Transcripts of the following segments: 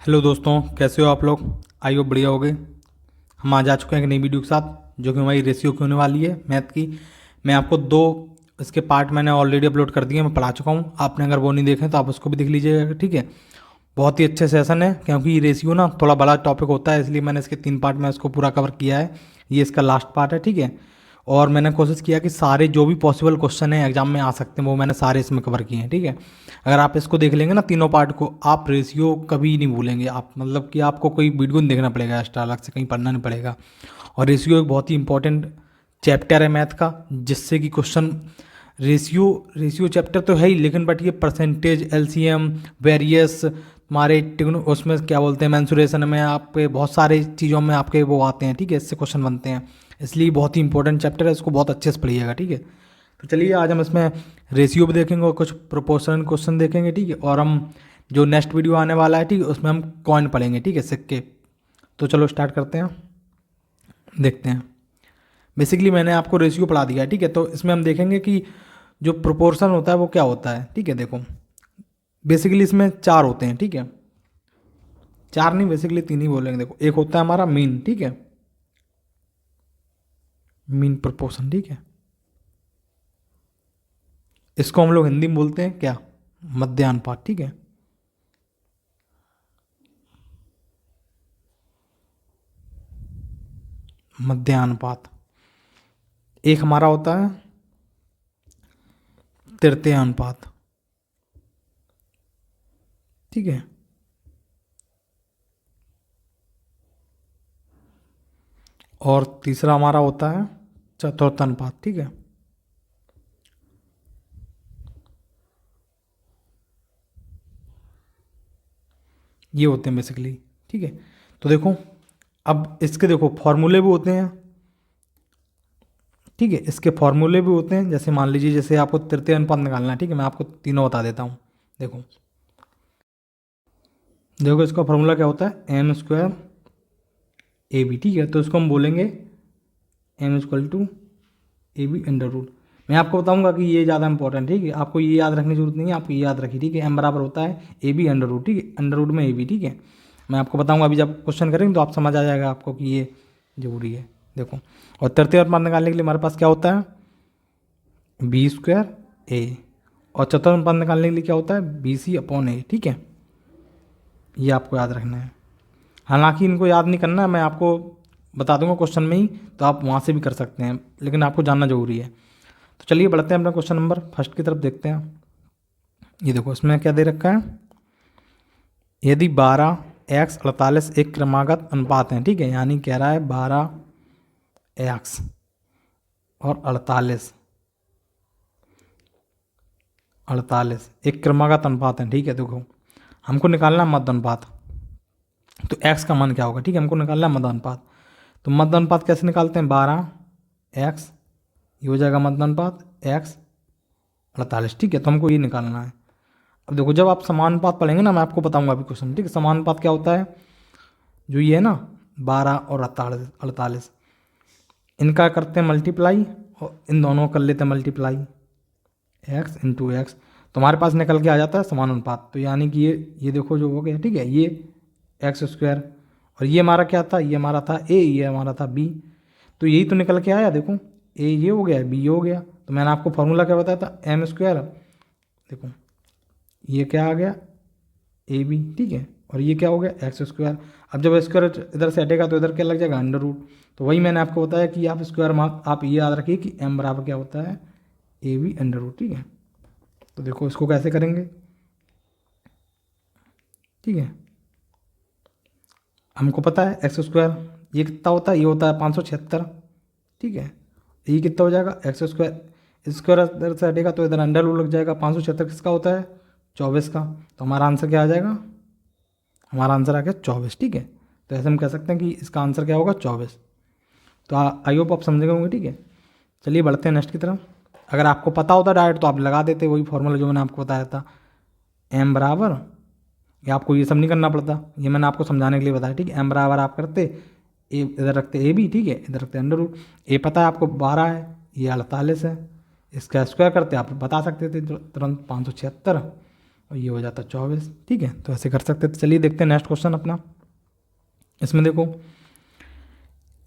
Hello दोस्तों, कैसे हो आप लोग। आई हो बढ़िया हो गए। हम आज आ चुके हैं एक नई वीडियो के साथ, जो कि हमारी रेशियो की होने वाली है मैथ की। मैं आपको दो इसके पार्ट मैंने ऑलरेडी अपलोड कर दिए, मैं पढ़ा चुका हूँ। आपने अगर वो नहीं देखे तो आप उसको भी देख लीजिएगा, ठीक है। बहुत ही अच्छे सेशन है, क्योंकि ये रेशियो ना थोड़ा बड़ा टॉपिक होता है, इसलिए मैंने इसके 3 पार्ट में इसको पूरा कवर किया है। ये इसका लास्ट पार्ट है, ठीक है। और मैंने कोशिश किया कि सारे जो भी पॉसिबल क्वेश्चन है एग्जाम में आ सकते हैं वो मैंने सारे इसमें कवर किए हैं, ठीक है। अगर आप इसको देख लेंगे ना तीनों पार्ट को, आप रेशियो कभी नहीं भूलेंगे। आप मतलब कि आपको कोई वीडियो नहीं देखना पड़ेगा एक्स्ट्रा, अलग से कहीं पढ़ना नहीं पड़ेगा। और रेशियो एक बहुत ही इंपॉर्टेंट चैप्टर है मैथ का, जिससे कि क्वेश्चन रेशियो रेशियो चैप्टर तो है ही, लेकिन बट ये परसेंटेज, एलसीएम, वेरियस, तुम्हारे उसमें क्या बोलते हैं, मेंसुरेशन में आपके बहुत सारे चीज़ों में आपके वो आते हैं, ठीक है। इससे क्वेश्चन बनते हैं, इसलिए बहुत ही इंपॉर्टेंट चैप्टर है, इसको बहुत अच्छे से पढ़िएगा, ठीक है। तो चलिए आज हम इसमें रेशियो भी देखेंगे और कुछ प्रोपोर्शनल क्वेश्चन देखेंगे, ठीक है। और हम जो नेक्स्ट वीडियो आने वाला है, ठीक है, उसमें हम कॉइन पढ़ेंगे, ठीक है, सिक्के। तो चलो स्टार्ट करते हैं, देखते हैं। बेसिकली मैंने आपको रेशियो पढ़ा दिया है, ठीक है। तो इसमें हम देखेंगे कि जो प्रोपोर्शन होता है वो क्या होता है, ठीक है। देखो बेसिकली इसमें 4 होते हैं, ठीक है। 4 नहीं, बेसिकली 3 ही बोलेंगे। देखो एक होता है हमारा मीन, ठीक है, मीन प्रोपोर्शन, ठीक है। इसको हम लोग हिंदी में बोलते हैं क्या, मध्यानुपात, ठीक है। मध्यानुपात। एक हमारा होता है तृतीय अनुपात, ठीक है। और तीसरा हमारा होता है चतुर्थ अनुपात, ठीक है। ये होते हैं बेसिकली, ठीक है। तो देखो अब इसके देखो फॉर्मूले भी होते हैं, ठीक है। इसके फॉर्मूले भी होते हैं, जैसे मान लीजिए जैसे आपको तृतीय अनुपात निकालना है, ठीक है। मैं आपको तीनों बता देता हूँ। देखो देखो इसका फॉर्मूला क्या होता है, एम स्क्वायर ए बी, ठीक है। तो इसको हम बोलेंगे M equal to A B under root. मैं आपको बताऊंगा कि ये ज़्यादा इंपॉर्टेंट, ठीक है। आपको ये याद रखने की जरूरत नहीं है, आपको ये याद रखिए, ठीक है। एम बराबर होता है ए बी अंडर रूट, ठीक है, अंडर रूट में ए बी, ठीक है। मैं आपको बताऊंगा अभी, जब क्वेश्चन करेंगे तो आप समझ आ जाएगा आपको कि ये जरूरी है। देखो और तृतीय अनुपात निकालने के लिए हमारे पास क्या होता है, बी स्क्वायर ए। और चतुर्थ अनुपात निकालने के लिए क्या होता है, बी सी अपॉन ए, ठीक है। ये आपको याद रखना है। हालांकि इनको याद नहीं करना है, मैं आपको बता दूंगा क्वेश्चन में ही, तो आप वहाँ से भी कर सकते हैं, लेकिन आपको जानना जरूरी है। तो चलिए बढ़ते हैं अपना क्वेश्चन नंबर फर्स्ट की तरफ, देखते हैं। ये देखो इसमें क्या दे रखा है, यदि 12x 48 एक क्रमागत अनुपात है, ठीक है। यानी कह रहा है 12x और 48 एक क्रमागत अनुपात है, ठीक है। देखो हमको निकालना है मध्य अनुपात, तो x का मान क्या होगा, ठीक है, हमको निकालना है मध्य अनुपात। तो मध्य अनुपात कैसे निकालते हैं, 12x, ये हो जाएगा मध्य अनुपात x 48, ठीक है। तो हमको ये निकालना है। अब देखो जब आप समानुपात पढ़ेंगे ना, मैं आपको बताऊंगा अभी क्वेश्चन, ठीक है। समानुपात क्या होता है, जो ये है ना 12 और 48, इनका करते हैं मल्टीप्लाई, और इन दोनों कर लेते हैं मल्टीप्लाई, एक्स इंटू एक्स, तो हमारे पास निकल के आ जाता है समानुपात। तो यानी कि ये देखो जो हो गया, ठीक है, ये एक्स स्क्वायर, और ये हमारा क्या था, ये हमारा था ए, ये हमारा था बी। तो यही तो निकल के आया, देखो ए ये हो गया, बी ये हो गया। तो मैंने आपको फॉर्मूला क्या बताया था, एम स्क्वायर, देखो ये क्या आ गया, ए बी, ठीक है। और ये क्या हो गया, एक्स स्क्वायर। अब जब स्क्वायर इधर से हटेगा तो इधर क्या लग जाएगा, अंडर रूट। तो वही मैंने आपको बताया कि आप स्क्वायर आप ये याद रखिए कि एम बराबर क्या होता है, ए बी अंडर रूट, ठीक है। तो देखो इसको कैसे करेंगे, ठीक है। हमको पता है एक्स स्क्वायर ये कितना होता है, ये होता है 576, ठीक है। ये कितना हो जाएगा, एक्स स्क्वायर, स्क्वायर इधर से हटेगा तो इधर अंडर रूट लग जाएगा। 576 किसका होता है, 24 का। तो हमारा आंसर क्या आ जाएगा, हमारा आंसर आ गया 24, ठीक है। तो ऐसे हम कह सकते हैं कि इसका आंसर क्या होगा, 24। तो आई होप आप समझ गए होंगे, ठीक है। चलिए बढ़ते हैं नेक्स्ट की तरफ। अगर आपको पता होता डायरेक्ट तो आप लगा देते वही फॉर्मूला जो मैंने आपको बताया था, एम बराबर, ये आपको ये सब नहीं करना पड़ता, ये मैंने आपको समझाने के लिए बताया, ठीक है। एम बराबर आप करते ए, इधर रखते ए बी, ठीक है, इधर रखते अंडर रूट। ए पता है आपको 12 है, ये 48 है, इसका स्क्वायर करते आप बता सकते थे तुरंत, 576 और ये हो जाता 24। ठीक है, तो ऐसे कर सकते। तो चलिए देखते हैं नेक्स्ट क्वेश्चन अपना। इसमें देखो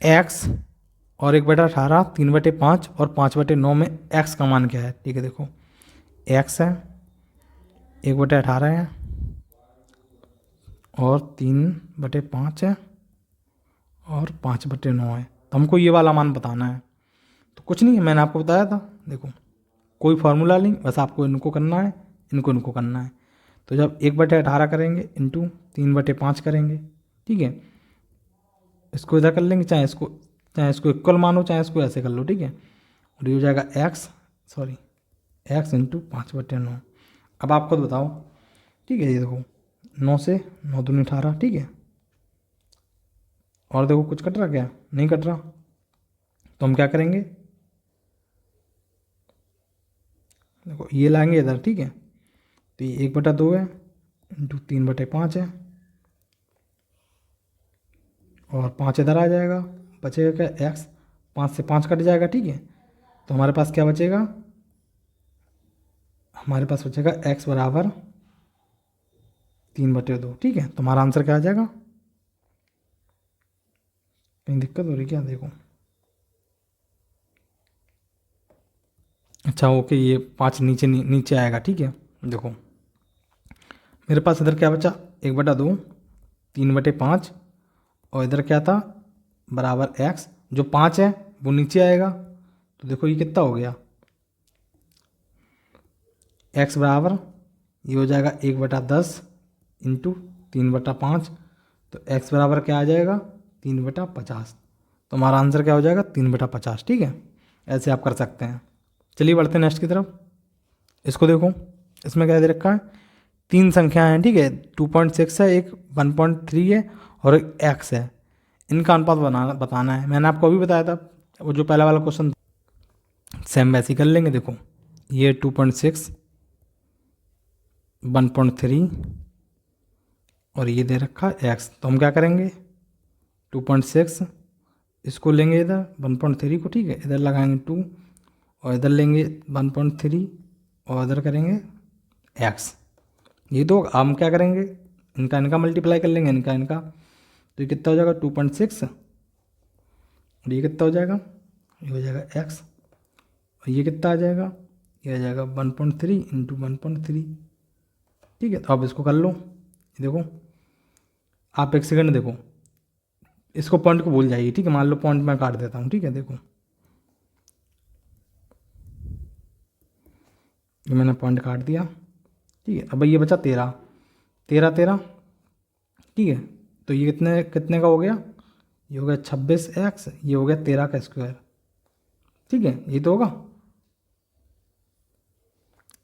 x और 1/18, 3/5 और 5/9 में x का मान क्या है। ठीक है, देखो x है, 1/18 है और 3/5 है और 5/9 है। तो हमको ये वाला मान बताना है। तो कुछ नहीं है, मैंने आपको बताया था। देखो कोई फार्मूला नहीं, बस आपको इनको करना है, इनको करना है। तो जब 1/18 करेंगे इंटू 3/5 करेंगे, ठीक है, इसको इधर कर लेंगे, चाहे इसको इक्वल मानो, चाहे इसको ऐसे कर लो। ठीक है, और ये हो जाएगा x इंटू 5/9। अब आप खुद बताओ। ठीक है, ये देखो 9 से 9 दूनी 18। ठीक है, और देखो कुछ कट रहा क्या, नहीं कट रहा। तो हम क्या करेंगे, देखो ये लाएंगे इधर। ठीक है, तो ये 1/2 है इंटू 3/5 है और 5 इधर आ जाएगा, बचेगा क्या x, 5 से 5 कट जाएगा। ठीक है, तो हमारे पास क्या बचेगा, हमारे पास बचेगा x बराबर 3/2। ठीक है, तो हमारा आंसर क्या आ जाएगा। कहीं दिक्कत हो रही क्या, देखो अच्छा ओके, ये 5 नीचे आएगा। ठीक है, देखो मेरे पास इधर क्या बचा, 1/2, 3/5 और इधर क्या था बराबर x। जो 5 है वो नीचे आएगा, तो देखो ये कितना हो गया, x बराबर ये हो जाएगा 1/10 इंटू 3/5। तो x बराबर क्या आ जाएगा, 3/50। तो हमारा आंसर क्या हो जाएगा, 3/50। ठीक है, ऐसे आप कर सकते हैं। चलिए बढ़ते हैं नेक्स्ट की तरफ। इसको देखो, इसमें क्या दे रखा है, 3 संख्याएं हैं। ठीक है, 2.6 है, एक 1.3 है और एक x है। इनका अनुपात बताना है। मैंने आपको अभी बताया था, वो जो पहला वाला क्वेश्चन सेम वैसे ही कर लेंगे। देखो ये 2.6, 1.3 और ये दे रखा है x। तो हम क्या करेंगे, 2.6 इसको लेंगे इधर, 1.3 को, ठीक है, इधर लगाएंगे 2 और इधर लेंगे 1.3 और इधर करेंगे x। ये तो हम क्या करेंगे, इनका मल्टीप्लाई कर लेंगे, इनका। तो ये कितना हो जाएगा, 2.6 और ये कितना हो जाएगा, ये हो जाएगा x और ये कितना आ जाएगा, ये आ जाएगा 1.3 इंटू 1.3। ठीक है, तो आप इसको कर लो। देखो आप एक सेकंड देखो, इसको पॉइंट को भूल जाइए। ठीक है, मान लो पॉइंट मैं काट देता हूँ। ठीक है, देखो ये मैंने पॉइंट काट दिया। ठीक है, अब ये बचा 13, 13 13। ठीक है, तो ये कितने कितने का हो गया, ये हो गया 26x, ये हो गया 13 का स्क्वायर। ठीक है, ये तो होगा।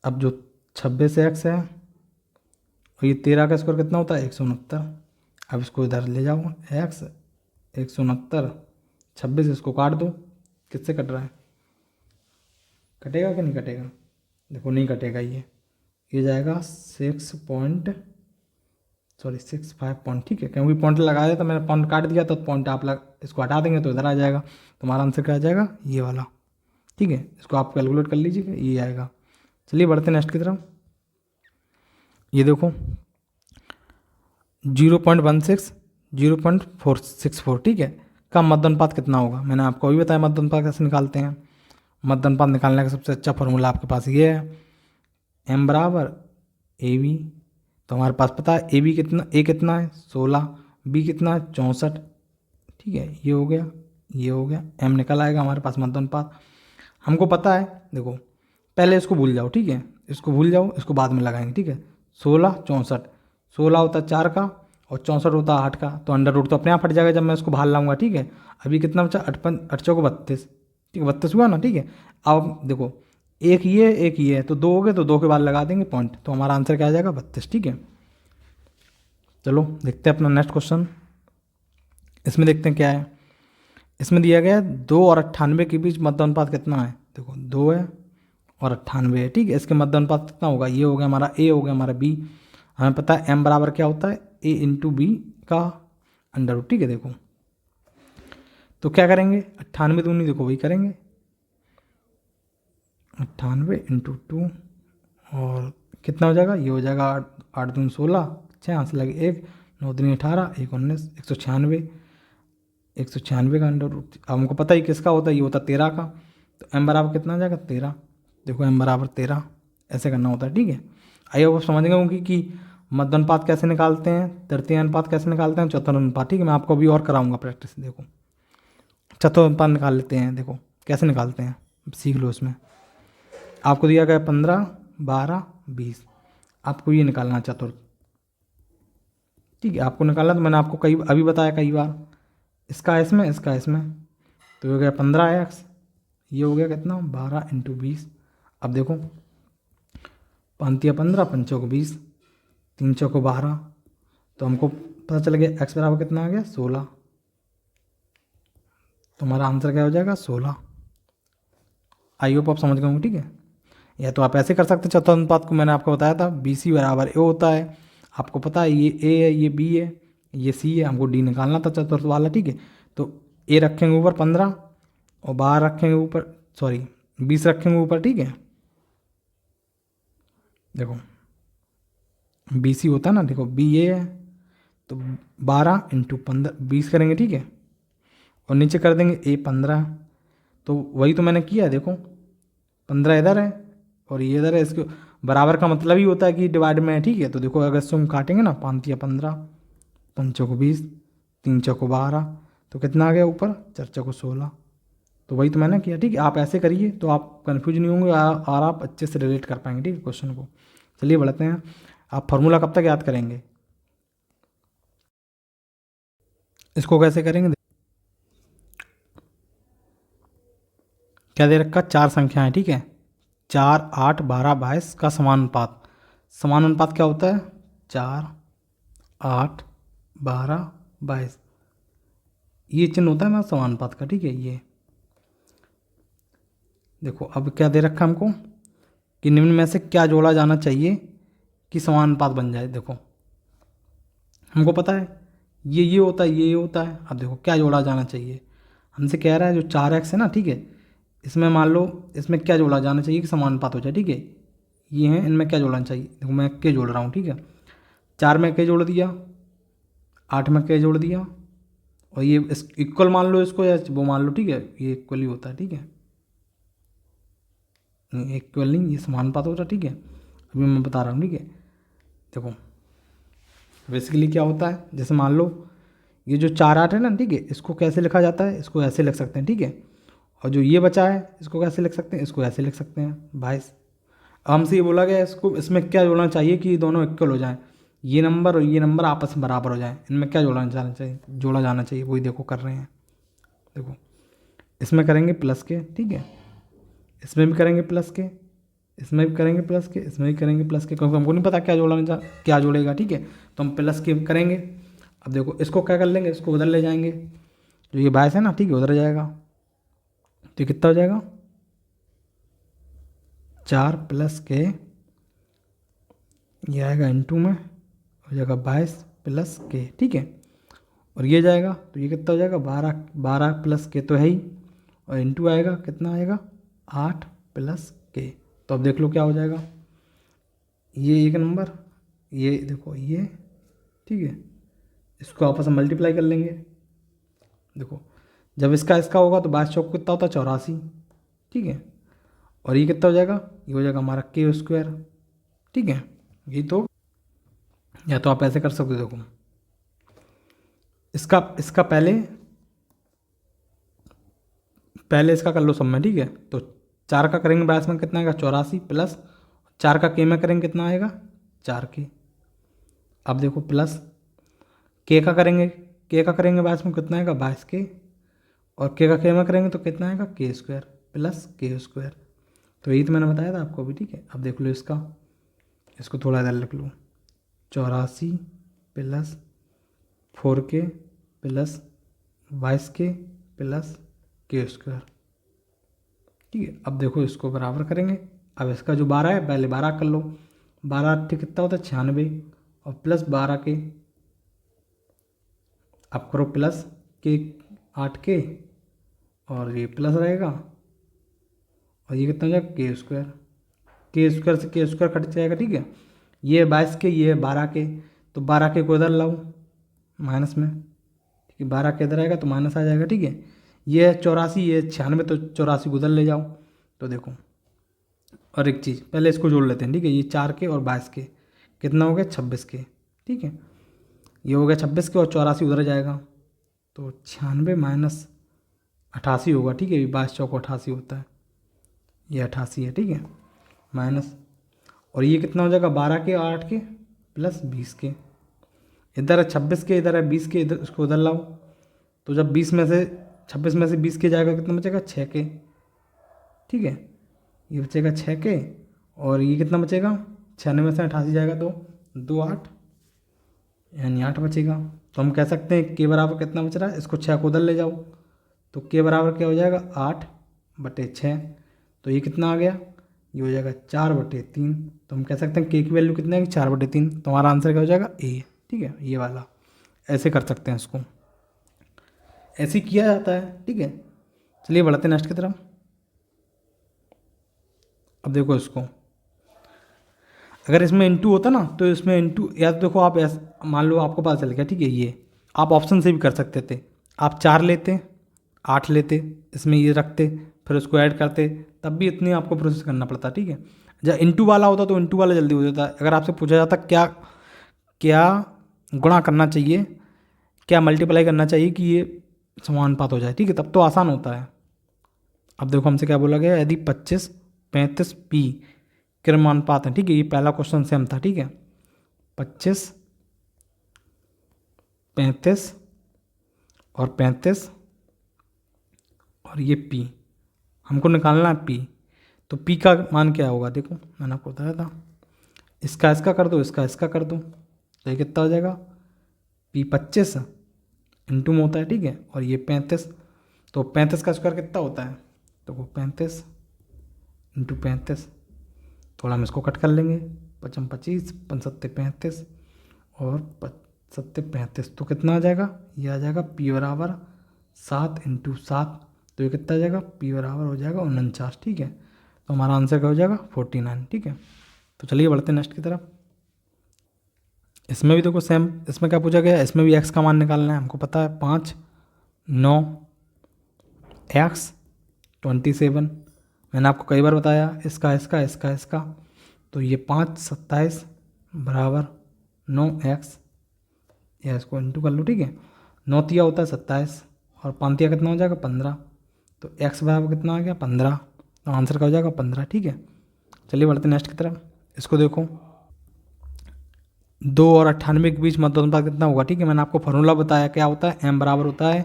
अब जो 26x है और ये 13 का स्क्वायर कितना होता है, 169। अब इसको इधर ले जाओ, x 169, 26 इसको काट दो, किससे कट रहा है, कटेगा कि नहीं कटेगा, देखो नहीं कटेगा। ये जाएगा 6.5 पॉइंट। ठीक है, क्योंकि पॉइंट लगाया था मैंने, पॉइंट काट दिया, तो पॉइंट आप इसको हटा देंगे तो इधर आ जाएगा। तुम्हारा आंसर क्या आ जाएगा, ये वाला। ठीक है, इसको आप कैलकुलेट कर लीजिएगा, ये आएगा। चलिए बढ़ते नेक्स्ट की तरफ। ये देखो 0.16, 0.464। ठीक है, का मध्य अनुपात कितना होगा, मैंने आपको अभी बताया मध्य अनुपात कैसे निकालते हैं। मध्य अनुपात निकालने का सबसे अच्छा फॉर्मूला आपके पास ये है, m बराबर AB। तो हमारे पास पता है AB कितना, A कितना है 16, B कितना है 64। ठीक है, ये हो गया, ये हो गया, m निकल आएगा हमारे पास मध्य अनुपात। हमको पता है, देखो पहले इसको भूल जाओ। ठीक है, इसको भूल जाओ, इसको बाद में लगाएंगे। ठीक है, 16 64, 16 होता है 4 का और 64 होता है 8 का, तो अंडर रूट तो अपने आप हट जाएगा जब मैं इसको बाहर लाऊंगा। ठीक है, अभी कितना बचा, 8 चौको 32। ठीक है, 32 हुआ ना। ठीक है, अब देखो एक ये है, तो 2 हो गए, तो 2 के बाद लगा देंगे पॉइंट, तो हमारा आंसर क्या आ जाएगा, 32। ठीक है, चलो देखते हैं अपना नेक्स्ट क्वेश्चन। इसमें देखते हैं क्या है। इसमें दिया गया है 2 और 98 के बीच मध्य अनुपात कितना है। देखो 2 है और 98 है। ठीक है, इसके मध्य अनुपात कितना होगा, ये हो गया हमारा A, हो गया हमारा B। हमें पता है m बराबर क्या होता है, A इंटू बी का अंडर रूट। ठीक है, देखो तो क्या करेंगे, 98 दूनी देखो वही करेंगे, 98 इंटू 2 और कितना हो जाएगा, ये हो जाएगा 8 8 दूनी 16, 6 यहाँ से लगे 1, 9 दूनी 18, 1 19, 196, 196 का अंडर रूट। अब हमको पता ही किसका होता है, ये होता है 13 का। तो m बराबर कितना हो जाएगा 13। देखो m बराबर 13 ऐसे करना होता है, ठीक है। आइए अब समझ गए होंगे कि मध्य अनुपात कैसे निकालते हैं, तृतीय अनुपात कैसे निकालते हैं, चतुर्थ अनुपात, ठीक है। मैं आपको अभी और कराऊंगा प्रैक्टिस। देखो चतुर्थ अनुपात निकाल लेते हैं, देखो कैसे निकालते हैं, सीख लो। इसमें आपको दिया गया 15 12 20, आपको ये निकालना है चतुर्थ, ठीक है। आपको निकालना तो मैंने आपको कई अभी बताया कई बार, इसका इसमें, इसका इसमें, तो हो गया 15x, ये हो गया कितना 12 इंटू 20। अब देखो 5 15 5 20, 3 चौको 12, तो हमको पता चल गया x बराबर कितना आ गया 16। तो हमारा आंसर क्या हो जाएगा 16। आई होप आप समझ गए होंगे, ठीक है। या तो आप ऐसे कर सकते चतुर्थ अनुपात को, मैंने आपको बताया था BC बराबर A होता है। आपको पता है ये A है, ये B है, ये C है, हमको D निकालना था चतुर्थ वाला, ठीक है। तो A रखेंगे ऊपर 15 और 12 रखेंगे ऊपर, सॉरी 20 रखेंगे ऊपर, ठीक है। देखो BC होता है ना, देखो BA है तो 12 इंटू 15 20 करेंगे, ठीक है। और नीचे कर देंगे A 15, तो वही तो मैंने किया है। देखो 15 इधर है और ये इधर है, इसके बराबर का मतलब ही होता है कि डिवाइड में है, ठीक है। तो देखो अगर इसको हम काटेंगे ना, 5 या 15, 5 को 20, 3 चौको 12, तो कितना आ गया ऊपर 4 चौको 16। तो वही तो मैंने किया, ठीक है। आप ऐसे करिए तो आप कन्फ्यूज नहीं होंगे और आप अच्छे से रिलेट कर पाएंगे, ठीक है, क्वेश्चन को। चलिए बढ़ते हैं। आप फार्मूला कब तक याद करेंगे, इसको कैसे करेंगे। क्या दे रखा, 4 संख्याएं, ठीक है। 4 8 12 22 का समानुपात। समानुपात क्या होता है, 4 8 12 22, ये चिन्ह होता है हमारा समानुपात का, ठीक है। ये देखो अब क्या दे रखा हमको कि निम्न में से क्या जोड़ा जाना चाहिए कि समानुपात बन जाए। देखो हमको पता है ये होता है, ये होता है। अब देखो क्या जोड़ा जाना चाहिए, हमसे कह रहा है जो 4x है ना, ठीक है, इसमें मान लो इसमें क्या जोड़ा जाना चाहिए कि समानुपात हो जाए, ठीक है। ये हैं, इनमें क्या जोड़ना चाहिए, देखो मैं के जोड़ रहा हूँ, ठीक है। 4 में के जोड़ दिया, 8 में के जोड़ दिया, और ये इस इक्वल मान लो इसको या वो मान लो, ठीक है। ये इक्वल ही होता है, ठीक है। इक्वल नहीं, ये समानुपात होता है, ठीक है। अभी मैं बता रहा हूँ, ठीक है। देखो बेसिकली क्या होता है, जैसे मान लो ये जो 4 8 है ना, ठीक है, इसको कैसे लिखा जाता है, इसको ऐसे लिख सकते हैं, ठीक है। और जो ये बचा है इसको कैसे लिख सकते हैं, इसको ऐसे लिख सकते हैं 22। अब हमसे ये बोला गया इसको, इसमें क्या जोड़ना चाहिए कि ये दोनों इक्वल हो जाएं, ये नंबर और ये नंबर आपस में बराबर हो जाएं। इनमें क्या जोड़ा जाना चाहिए वही देखो कर रहे हैं। देखो इसमें करेंगे प्लस के, ठीक है, इसमें भी करेंगे प्लस के, इसमें भी करेंगे प्लस के, इसमें भी करेंगे प्लस के, क्योंकि हमको नहीं पता क्या जोड़ेगा, ठीक है। तो हम प्लस के करेंगे। अब देखो इसको क्या कर लेंगे, इसको उधर ले जाएंगे, जो ये 22 है ना, ठीक है, उधर जाएगा। तो ये कितना हो जाएगा 4 प्लस के, ये आएगा इंटू में हो जाएगा 22 प्लस के, ठीक है। और ये जाएगा तो ये कितना हो जाएगा 12 12 प्लस के तो है ही, और इंटू आएगा कितना आएगा 8 प्लस के। तो अब देख लो क्या हो जाएगा, ये एक नंबर, ये देखो ये, ठीक है, इसको आपस में मल्टीप्लाई कर लेंगे। देखो जब इसका इसका होगा तो 22 चौक कितना होता है 84, ठीक है। और ये कितना हो जाएगा, ये हो जाएगा हमारा के स्क्वायर, ठीक है। ये तो या तो आप ऐसे कर सकते हो, देखो इसका इसका पहले पहले इसका कर लो सब में, ठीक है। तो 4 का करेंगे 22 में कितना आएगा 84, प्लस 4 का के में करेंगे कितना आएगा 4 के। अब देखो प्लस के का करेंगे, के का करेंगे 22 में कितना आएगा 22 के, और के का के में करेंगे तो कितना आएगा के स्क्वायर प्लस के स्क्वायर। तो यही तो मैंने बताया था आपको अभी, ठीक है। अब देख लो इसका, इसको थोड़ा इधर लिख लो, 84 प्लस 4 के प्लस 22 के प्लस के स्क्वायर, ठीक है। अब देखो इसको बराबर करेंगे। अब इसका जो 12 है पहले 12 कर लो, 12 8 कितना होता है 96, और प्लस 12 के, अब करो प्लस के 8 के, और ये प्लस रहेगा, और ये कितना हो जाएगा के स्क्वायर, के स्क्वायर से के स्क्वायर कट जाएगा, ठीक है। ये 22 के, ये 12 के, तो 12 के को इधर लाओ माइनस में, ठीक है। 12 के इधर आएगा तो माइनस आ जाएगा, ठीक है। ये 84, ये 96, तो 84 को उधर ले जाओ। तो देखो, और एक चीज़ पहले इसको जोड़ लेते हैं, ठीक है। ये 4 के और 22 के कितना हो गया 26 के, ठीक है। ये हो गया 26 के और 84 उधर जाएगा, तो 96 माइनस 88 होगा, ठीक है। 22 चौक 88 होता है, ये 88 है, ठीक है। माइनस, और ये कितना हो जाएगा 12 के और 8 के प्लस 20 के, इधर है 26 के, इधर है 20 के, इधर उसको उधर लाओ। तो जब 20 में से 26 में से 20 के जाएगा कितना बचेगा 6 के, ठीक है। ये बचेगा 6 के, और ये कितना बचेगा 96 में से 88 जाएगा तो 2 8, यानी 8 बचेगा। तो हम कह सकते हैं के बराबर कितना बच रहा है, इसको 6 को उधर ले जाओ, तो के बराबर क्या हो जाएगा 8/6। तो ये कितना आ गया, ये हो जाएगा 4/3। तो हम कह सकते हैं के की वैल्यू कितना है 4/3। तो हमारा आंसर क्या हो जाएगा ए, ठीक है, ये वाला। ऐसे कर सकते हैं इसको, ऐसे किया जाता है, ठीक है। चलिए बढ़ते हैं नेक्स्ट की तरफ। अब देखो इसको, अगर इसमें इंटू होता ना तो इसमें इंटू, या तो देखो आप ऐसा मान लो आपको पता चल गया, ठीक है। ये आप ऑप्शन से भी कर सकते थे, आप 4 लेते 8 लेते, इसमें ये रखते, फिर उसको ऐड करते, तब भी इतनी आपको प्रोसेस करना पड़ता, ठीक है। जब इंटू वाला होता तो इंटू वाला जल्दी हो जाता। अगर आपसे पूछा जाता क्या क्या गुणा करना चाहिए, क्या मल्टीप्लाई करना चाहिए कि ये समानुपात हो जाए, ठीक है, तब तो आसान होता है। अब देखो हमसे क्या बोला गया, यदि 25 35 पी क्रमानुपात है, ठीक है। ये पहला क्वेश्चन सेम था, ठीक है। 25 35 और 35 और ये पी हमको निकालना है पी। तो पी का मान क्या होगा, देखो मैंने आपको बताया था, इसका कर दो, इसका कर दो, तो ये कितना हो जाएगा पी 25 इंटू में होता है, ठीक है, और ये 35। तो 35 का स्क्वायर कितना होता है, तो वो 35 इंटू 35, थोड़ा हम इसको कट कर लेंगे, 55 25 55 35 और 57 35, तो कितना आ जाएगा, ये आ जाएगा पी बराबर 7 इंटू 7, तो ये कितना आ जाएगा पी बराबर हो जाएगा 49, ठीक है। तो हमारा आंसर क्या हो जाएगा 49, ठीक है। तो चलिए बढ़ते हैं नेक्स्ट की तरफ। इसमें भी देखो सेम, इसमें क्या पूछा गया, इसमें भी एक्स का मान निकालना है, हमको पता है 5 9 एक्स 27। मैंने आपको कई बार बताया इसका, तो ये 5 27 बराबर 9x, या इसको इंटू कर लो, ठीक है। 9 तिया होता है 27 और 5 तिया कितना हो जाएगा 15, तो x बराबर कितना आ गया 15, तो आंसर का हो जाएगा 15, ठीक है। चलिए बढ़ते नेक्स्ट की तरफ। इसको देखो 2 और 98 के बीच मध्य अनुपात कितना होगा, ठीक है। मैंने आपको फार्मूला बताया क्या होता है, m बराबर होता है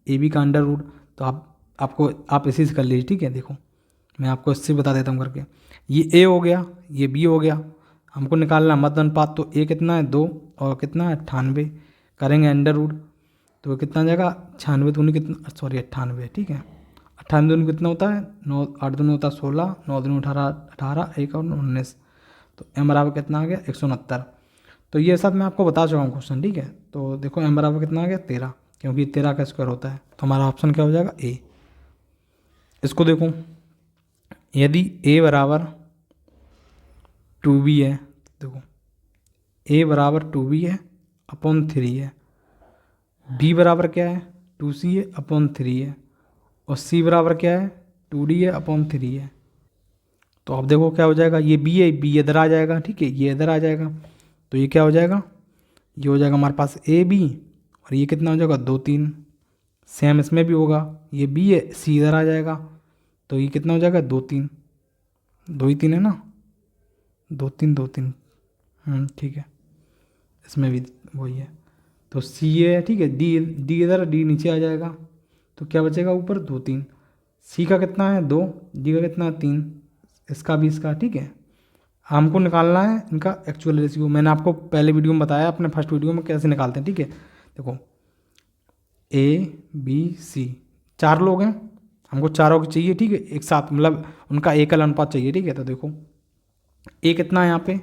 AB का अंडर रूट। तो आप इसी से कर लीजिए, ठीक है। देखो मैं आपको इससे बता देता हूँ करके, ये A हो गया, ये B हो गया, हमको निकालना मध्य अनुपात। तो A कितना है 2 और कितना है 98, करेंगे अंडर रूट, तो कितना आ जाएगा 96 दूनी कितना, सॉरी 98, ठीक है। 98 दूनी कितना होता है 9, 8 दूनी होता है 16, 9 दूनी 18, 1 और 19, तो m बराबर कितना आ गया 169। तो ये सब मैं आपको बता चुका हूँ क्वेश्चन, ठीक है। तो देखो m बराबर कितना आ गया 13, क्योंकि 13 का स्क्वायर होता है, तो हमारा ऑप्शन क्या हो जाएगा ए। इसको देखो, यदि a बराबर 2b है, देखो a बराबर 2b है अपॉन 3 है, b बराबर क्या है 2c है अपॉन 3 है, और c बराबर क्या है 2d है अपॉन 3 है। तो अब देखो क्या हो जाएगा, ये b है, b इधर आ जाएगा, ठीक है, ये इधर आ जाएगा, तो ये क्या हो जाएगा, ये हो जाएगा हमारे पास ए बी, और ये कितना हो जाएगा 2 3, सेम इसमें भी होगा, ये b है, c इधर आ जाएगा, तो ये कितना हो जाएगा 2 3, 2 ही 3 है ना, 2 3 2 3, ठीक है, इसमें भी वही है। तो सी है, ठीक है, डी इधर, डी नीचे आ जाएगा, तो क्या बचेगा ऊपर 2 3, सी का कितना है 2, डी का कितना है 3, इसका भी इसका, ठीक है। हमको निकालना है इनका एक्चुअल रेशियो। मैंने आपको पहले वीडियो में बताया, अपने फर्स्ट वीडियो में कैसे निकालते हैं, ठीक है। देखो ए बी सी 4 लोग हैं, हमको चारों की चाहिए, ठीक है, एक साथ, मतलब उनका एकल अनुपात चाहिए, ठीक है। तो देखो ए कितना है यहाँ पे,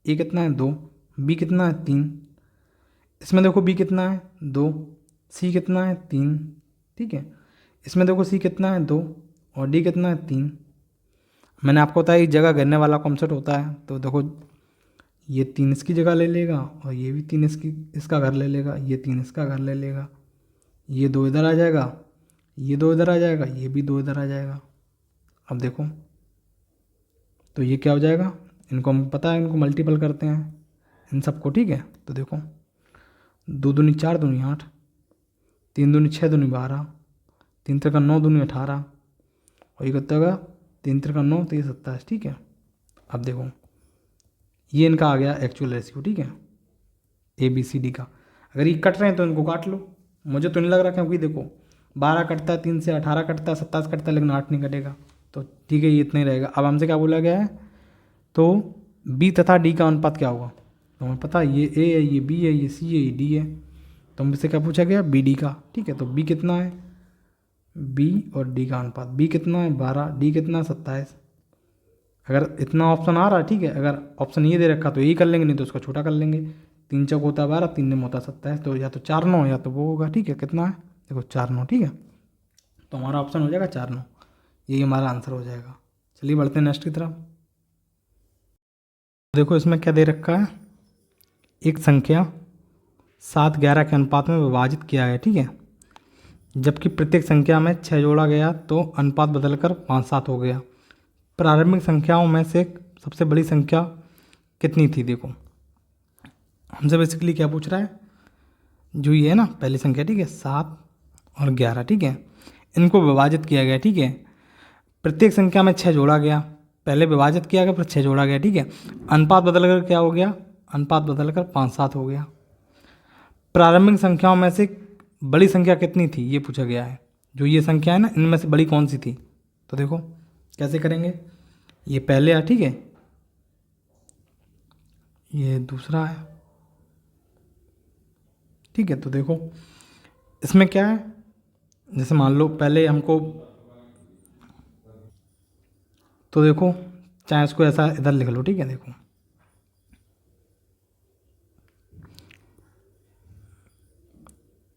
ए कितना है 2, बी कितना है 3, इसमें देखो बी कितना है 2, सी कितना है 3, ठीक है। इसमें देखो सी कितना है 2 और डी कितना है 3। मैंने आपको बताया एक जगह गिरने वाला कॉन्सेप्ट होता है। तो देखो ये 3 इसकी जगह ले लेगा और ये भी 3 इसका घर ले लेगा, ये 3 इसका घर ले लेगा, ये 2 इधर आ जाएगा, ये 2 इधर आ जाएगा, ये भी 2 इधर आ जाएगा। अब देखो तो ये क्या हो जाएगा, इनको हम पता है, इनको मल्टीपल करते हैं इन सबको, ठीक है। तो देखो 2 दूनी 4 दूनी 8, 3 दूनी 6 दूनी 12, 3 त्रिका 9 दूनी 18 और ये कितना होगा 3 त्रिका 9 तो ये 27, ठीक है। अब देखो ये इनका आ गया एक्चुअल रेशियो, ठीक है, ABCD का। अगर ये कट रहे हैं तो इनको काट लो, मुझे तो नहीं लग रहा, क्योंकि देखो 12 कटता है, 3 से 18 कटता है, 27 कटता है, लेकिन 8 नहीं कटेगा, तो ठीक है ये इतना ही रहेगा। अब हमसे क्या बोला गया है, तो B तथा D का अनुपात क्या होगा, तो हमें पता है ये A है, ये B है, ये C है, ये D है, तो हमसे क्या पूछा गया BD का, ठीक है। तो B कितना है, B और D का अनुपात, B कितना है 12, D कितना है 27। अगर इतना ऑप्शन आ रहा है, ठीक है, अगर ऑप्शन ये दे रखा तो यही कर लेंगे, नहीं तो उसका छोटा कर लेंगे। 3 चौक होता है 12, 3 निम होता है 27, तो या तो 4 9 या तो वो होगा, ठीक है। कितना है देखो 4 9, ठीक है, तो हमारा ऑप्शन हो जाएगा 4 9, यही हमारा आंसर हो जाएगा। चलिए बढ़ते हैं नेक्स्ट की तरफ। देखो इसमें क्या दे रखा है, एक संख्या 7 11 के अनुपात में विभाजित किया है, ठीक है, जबकि प्रत्येक संख्या में 6 जोड़ा गया तो अनुपात बदलकर 5 7 हो गया। प्रारंभिक संख्याओं में से सबसे बड़ी संख्या कितनी थी। देखो हमसे बेसिकली क्या पूछ रहा है, जो ये है ना पहली संख्या, ठीक है, 7 और 11, ठीक है, इनको विभाजित किया गया, ठीक है, प्रत्येक संख्या में 6 जोड़ा गया, पहले विभाजित किया गया फिर 6 जोड़ा गया, ठीक है, अनुपात बदलकर क्या हो गया, अनुपात बदलकर 5 7 हो गया। प्रारंभिक संख्याओं में से बड़ी संख्या कितनी थी ये पूछा गया है, जो ये संख्या है ना इनमें से बड़ी कौन सी थी। तो देखो कैसे करेंगे, ये पहले है, ठीक है, ये दूसरा है, ठीक है। तो देखो इसमें क्या है, जैसे मान लो पहले हमको, तो देखो चाहे इसको ऐसा इधर लिख लो, ठीक है, देखो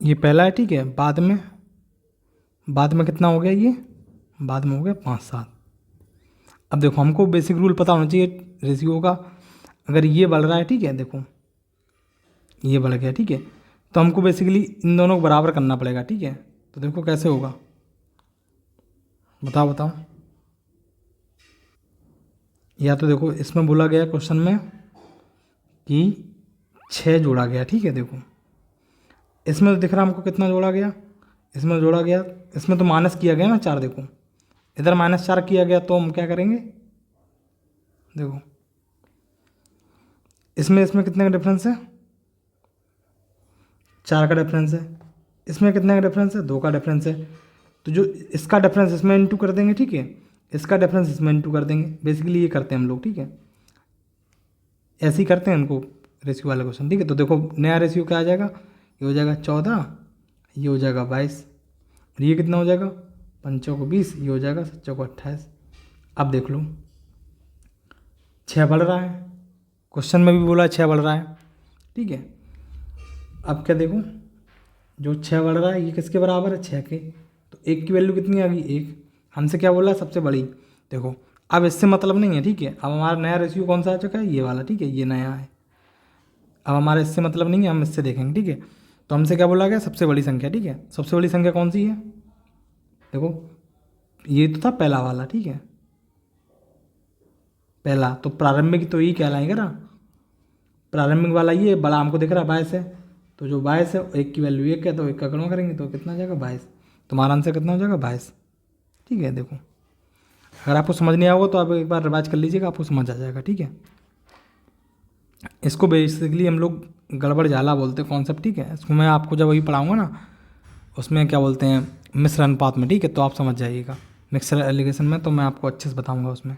ये पहला है, ठीक है, बाद में कितना हो गया, ये बाद में हो गया 5 7। अब देखो हमको बेसिक रूल पता होना चाहिए रेशियो का, अगर ये बढ़ रहा है, ठीक है, देखो ये बढ़ गया, ठीक है, तो हमको बेसिकली इन दोनों को बराबर करना पड़ेगा, ठीक है। तो देखो कैसे होगा, बताओ बताओ। या तो देखो इसमें बोला गया क्वेश्चन में कि 6 जोड़ा गया, ठीक है, देखो इसमें तो दिख रहा हमको कितना जोड़ा गया, इसमें जोड़ा गया, इसमें तो माइनस किया गया ना 4, देखो इधर -4 किया गया, तो हम क्या करेंगे, देखो इसमें कितने का डिफरेंस है, 4 का डिफरेंस है, इसमें कितने का डिफरेंस है, 2 का डिफरेंस है, तो जो इसका डिफरेंस इसमें इंटू कर देंगे, ठीक है, इसका डिफरेंस इसमें इंटू कर देंगे, बेसिकली ये करते हैं हम लोग, ठीक है, ऐसे ही करते हैं इनको रेशियो वाला क्वेश्चन, ठीक है। तो देखो नया रेशियो क्या आ जाएगा, ये हो जाएगा 14, ये हो जाएगा 22, और ये कितना हो जाएगा 5 चौको 20, ये हो जाएगा 7 चौको 28। अब देख लो 6 बढ़ रहा है, क्वेश्चन में भी बोला 6 बढ़ रहा है, ठीक है। अब क्या देखो, जो 6 बढ़ रहा है ये किसके बराबर है, 6 के, तो 1 की वैल्यू कितनी आ गई 1, हमसे क्या बोला है सबसे बड़ी। देखो अब इससे मतलब नहीं है, ठीक है, अब हमारा नया रेशियो कौन सा आ चुका है, ये वाला, ठीक है, ये नया है, अब हमारा इससे मतलब नहीं है, हम इससे देखेंगे, ठीक है। तो हमसे क्या बोला गया, सबसे बड़ी संख्या, ठीक है, सबसे बड़ी संख्या कौन सी है, देखो ये तो था पहला वाला, ठीक है, पहला, तो प्रारंभिक तो यही कहलाएगा ना, प्रारंभिक वाला ये बड़ा हमको दिख रहा है 22 है, तो जो 22 है 1 की वैल्यू 1 है, तो 1 का गुणा करेंगे तो कितना आ जाएगा 22, तुम्हारा आंसर कितना हो जाएगा 22, ठीक है। देखो अगर आपको समझ नहीं आएगा तो आप एक बार रिवाइज कर लीजिएगा, आपको समझ आ जाएगा, ठीक है। इसको बेसिकली हम लोग गड़बड़ झाला बोलते हैं कॉन्सेप्ट, ठीक है, इसको मैं आपको जब वही पढ़ाऊँगा ना, उसमें क्या बोलते हैं मिश्र अनुपात में, ठीक है, तो आप समझ जाइएगा मिक्सर एलिगेशन में, तो मैं आपको अच्छे से बताऊँगा उसमें।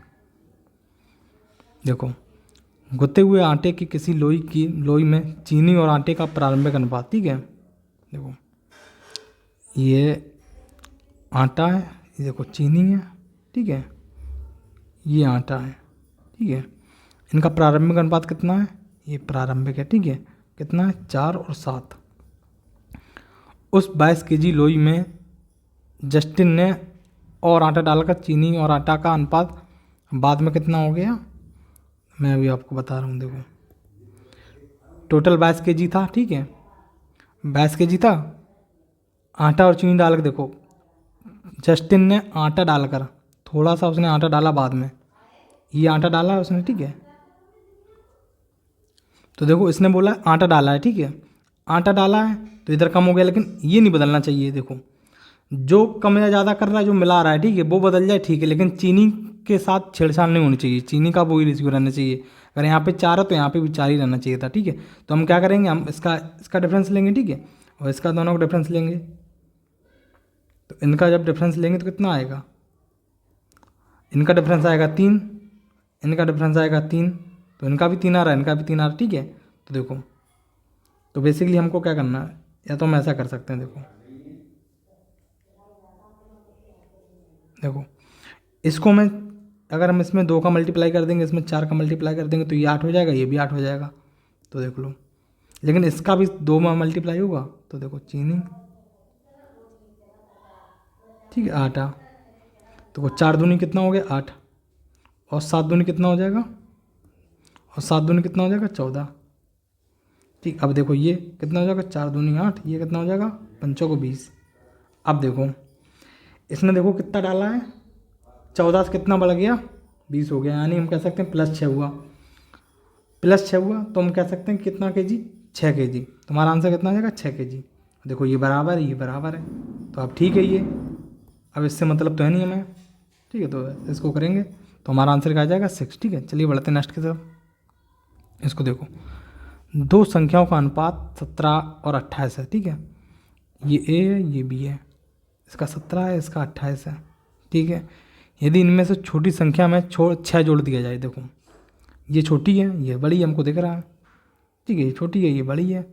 देखो गुत्ते हुए आटे की किसी लोई में चीनी और आटे का प्रारंभिक अनुपात, ठीक है, देखो ये आटा है, ये देखो चीनी है, ठीक है, ये आटा है, ठीक है, इनका प्रारंभिक अनुपात कितना है, ये प्रारंभिक है, ठीक है, कितना है 4 और 7। उस 22 kg लोई में जस्टिन ने और आटा डालकर चीनी और आटा का अनुपात बाद में कितना हो गया, मैं अभी आपको बता रहा हूँ। देखो टोटल 22 kg था, ठीक है, 22 kg था। आटा और चीनी डाल के देखो, जस्टिन ने आटा डालकर, थोड़ा सा उसने आटा डाला बाद में, ये आटा डाला है उसने, ठीक है। तो देखो इसने बोला आटा डाला है, ठीक है, आटा डाला है तो इधर कम हो गया, लेकिन ये नहीं बदलना चाहिए। देखो जो कम या ज़्यादा कर रहा है, जो मिला रहा है, ठीक है, वो बदल जाए, ठीक है, लेकिन चीनी के साथ छेड़छाड़ नहीं होनी चाहिए, चीनी का वही रेशियो रहना चाहिए। अगर यहाँ पे 4 है तो यहाँ पे भी 4 ही रहना चाहिए था, ठीक है। तो हम क्या करेंगे, हम इसका इसका डिफरेंस लेंगे, ठीक है, और इसका दोनों का डिफरेंस लेंगे। तो इनका जब डिफरेंस लेंगे तो कितना आएगा, इनका डिफरेंस आएगा 3, इनका डिफरेंस आएगा 3, तो इनका भी 3 आ रहा है, इनका भी 3 आ रहा है, ठीक है। तो देखो, तो बेसिकली हमको क्या करना है, या तो हम ऐसा कर सकते हैं। देखो इसको मैं, अगर हम इसमें 2 का मल्टीप्लाई कर देंगे, इसमें 4 का मल्टीप्लाई कर देंगे, तो ये 8 हो जाएगा, ये भी 8 हो जाएगा। तो देख लो, लेकिन इसका भी 2 में मल्टीप्लाई होगा। तो देखो चीनी, ठीक है, आटा, तो 4 दूनी कितना हो गया 8, और 7 दूनी कितना हो जाएगा, और 7 दूनी कितना हो जाएगा 14, ठीक। अब देखो ये कितना हो जाएगा, 4 दूनी 8, ये कितना हो जाएगा 5 को 20। अब देखो इसने देखो कितना डाला है, 14 से कितना बढ़ गया 20 हो गया, यानी हम कह सकते हैं +6 हुआ, +6 हुआ, तो हम कह सकते हैं कितना केजी, 6 kg। तुम्हारा आंसर कितना आ जाएगा 6 kg। देखो ये बराबर है, ये बराबर है, तो अब ठीक है ये, अब इससे मतलब तो है नहीं हमें, ठीक है, तो इसको करेंगे तो हमारा आंसर क्या आ जाएगा 6, ठीक है। चलिए बढ़ते हैं नेक्स्ट की तरफ। इसको देखो, 2 संख्याओं का अनुपात 17 और 28 है, ठीक है, ये ए है, ये बी है, इसका 17 है, इसका 28 है, ठीक है। यदि इनमें से छोटी संख्या में 6 जोड़ दिया जाए, देखो ये छोटी है, ये बड़ी है, हमको दिख रहा है, ठीक है, ये छोटी है, ये बड़ी है,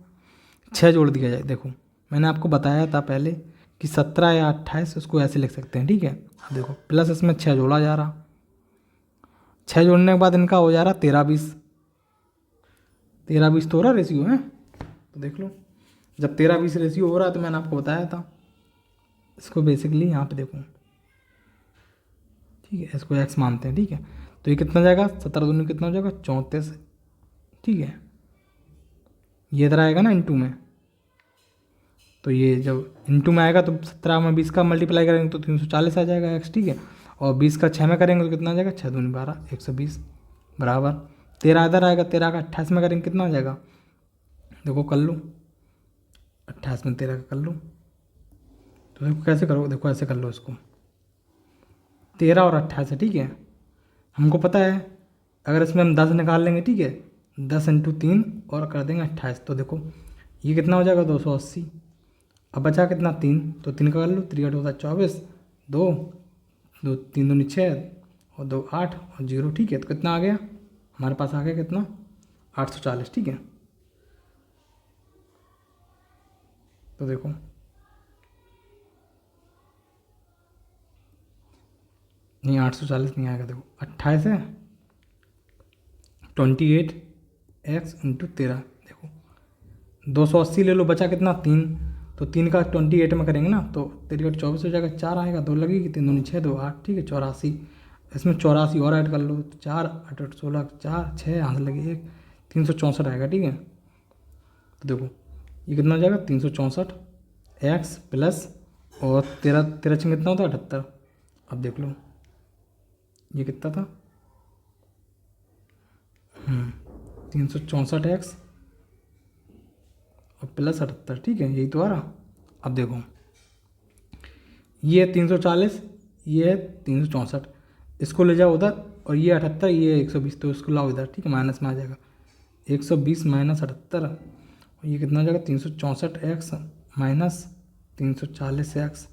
6 जोड़ दिया जाए। देखो मैंने आपको बताया था पहले कि 17 या 28, उसको ऐसे लिख सकते हैं, ठीक है। अब देखो प्लस इसमें 6 जोड़ा जा रहा, 6 जोड़ने के बाद इनका हो जा रहा 13-20, 13-20 तो हो रहा रेशियो है। तो देख लो, जब 13-20 रेशियो हो रहा है तो मैंने आपको बताया था, इसको बेसिकली यहाँ पे देखो, ठीक है, इसको x मानते हैं, ठीक है। तो ये कितना जाएगा, 17 दूनी कितना हो जाएगा 34, ठीक है, ये इधर आएगा ना इंटू में, तो ये जब इंटू में आएगा तो 17 में 20 का मल्टीप्लाई करेंगे तो 340 आ जाएगा x, ठीक है, और 20 का 6 में करेंगे तो कितना आ जाएगा, 6 दूनी 12, 120 बराबर 13 इधर आएगा, 13 का 28 में करेंगे कितना आ जाएगा, देखो कर लो, 28 में 13 का कर लो, तो देखो कैसे करो, देखो ऐसे कर लो इसको, 13 और 28 है, ठीक है। हमको पता है अगर इसमें हम 10 निकाल लेंगे, ठीक है, 10 × 3 और कर देंगे 28, तो देखो ये कितना हो जाएगा 280। अब बचा कितना 3, तो 3 का कर लो, 3 होता है 24, 2 2 3 दूनी 6 और 2 8 और 0, ठीक है। तो कितना आ गया हमारे पास, आ गया कितना 840, ठीक है। तो देखो नहीं 840 नहीं आएगा, देखो 28 है, 28x × 13, देखो 280 ले लो, बचा कितना 3, तो 3 का 28 में करेंगे ना तो 3 8 24 हो जाएगा, 4 आएगा, 2 लगेगी, 3 दूनी 6 2 8, ठीक है, 84, इसमें 84 और ऐड कर लो, 4 8 8 16, 4 6 यहाँ से लगे 1, 364 आएगा, ठीक है। तो देखो ये कितना हो जाएगा 364 x प्लस और 13 कितना होता है 78। अब देख लो ये कितना था, 364x और प्लस 78, ठीक है, यही तो आ रहा। अब देखो ये 340, ये है 364, इसको ले जाओ उधर, और ये 78, ये 120, तो इसको लाओ इधर, ठीक है, माइनस में आ जाएगा 120 माइनस 78, और ये कितना हो जाएगा 364x माइनस 340x।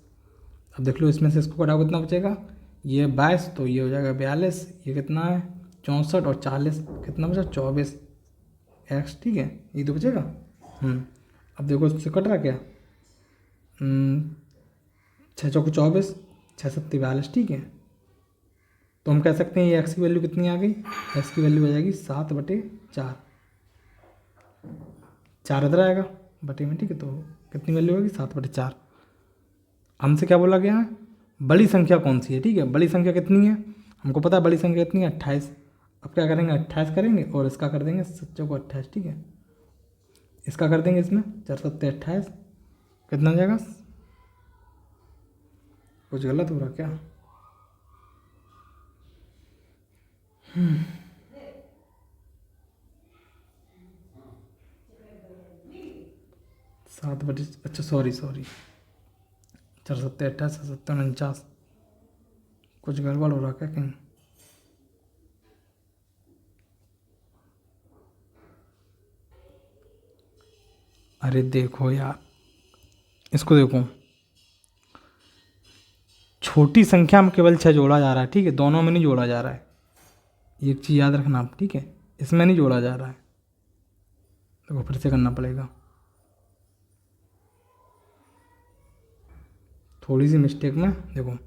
अब देख लो इसमें से इसको कटाओ कितना बचेगा, ये 22, तो ये हो जाएगा 42, ये कितना है 64 और 40 कितना बचा 24x, ठीक है, ये तो बचेगा। अब देखो इससे कट रहा क्या, 6 चौको 24, 6 सत्ती 42, ठीक है। तो हम कह सकते हैं ये x की वैल्यू कितनी आ गई, x की वैल्यू आ जाएगी 7/4, 4 इधर आएगा बटे में, ठीक है, तो कितनी वैल्यू होगी 7/4। हमसे क्या बोला गया है, बड़ी संख्या कौन सी है, ठीक है, बड़ी संख्या कितनी है, हमको पता है बड़ी संख्या कितनी है 28। अब क्या करेंगे 28 करेंगे और इसका कर देंगे 7 को 28, ठीक है। इसका कर देंगे इसमें 4 7 28, कितना आ जाएगा? कुछ गलत हो रहा क्या? 7 बटे, अच्छा सॉरी 4 7 28 7 49, कुछ गड़बड़ हो रहा क्या कहीं? अरे देखो यार, इसको देखो, छोटी संख्या में केवल 6 जोड़ा जा रहा है, ठीक है, दोनों में नहीं जोड़ा जा रहा है। एक चीज़ याद रखना आप, ठीक है, इसमें नहीं जोड़ा जा रहा है। देखो फिर से करना पड़ेगा, थोड़ी सी मिस्टेक में। देखो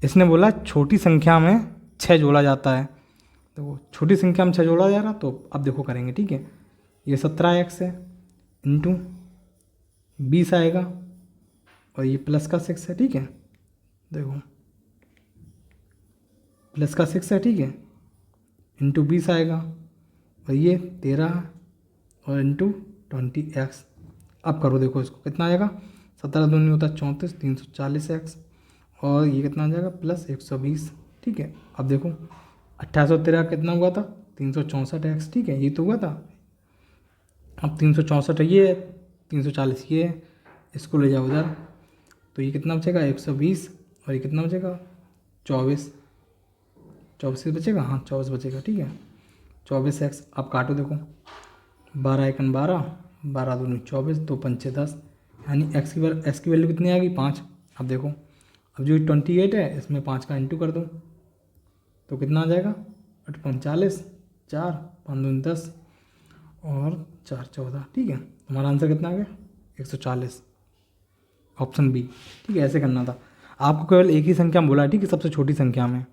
इसने बोला छोटी संख्या में 6 जोड़ा जाता है, देखो छोटी संख्या में 6 जोड़ा जा रहा, तो अब देखो करेंगे, ठीक है। ये 17x है इंटू 20 आएगा, और ये प्लस का 6 है, ठीक है। देखो प्लस का 6 है, ठीक है, इंटू 20 आएगा, और ये 13 और इंटू 20x। अब करो, देखो इसको कितना आएगा, 17 दूनी होता है 34, 340x, और ये कितना आ जाएगा प्लस 120, ठीक है। अब देखो 1813 कितना हुआ था, 364x, ठीक है, ये तो हुआ था। अब 364 ये है, 340 ये है, इसको ले जाओ उधर, तो ये कितना बचेगा 120, और ये कितना बचेगा 24 बचेगा, हाँ 24 बचेगा, ठीक है। 24x, अब काटो, देखो 12 एकन 12, 12 दूनी 24, 2 पंचे 10, यानी x की वैल्यू कितनी आ गई 5। अब देखो, अब जो 28 है इसमें 5 का इंटू कर दो, तो कितना आ जाएगा 8 45, 4 5 दूनी 10, और 4 14, ठीक है। हमारा आंसर कितना आ गया 140, ऑप्शन बी, ठीक है। ऐसे करना था आपको, केवल एक ही संख्या में बोला है, ठीक है, सबसे छोटी संख्या में।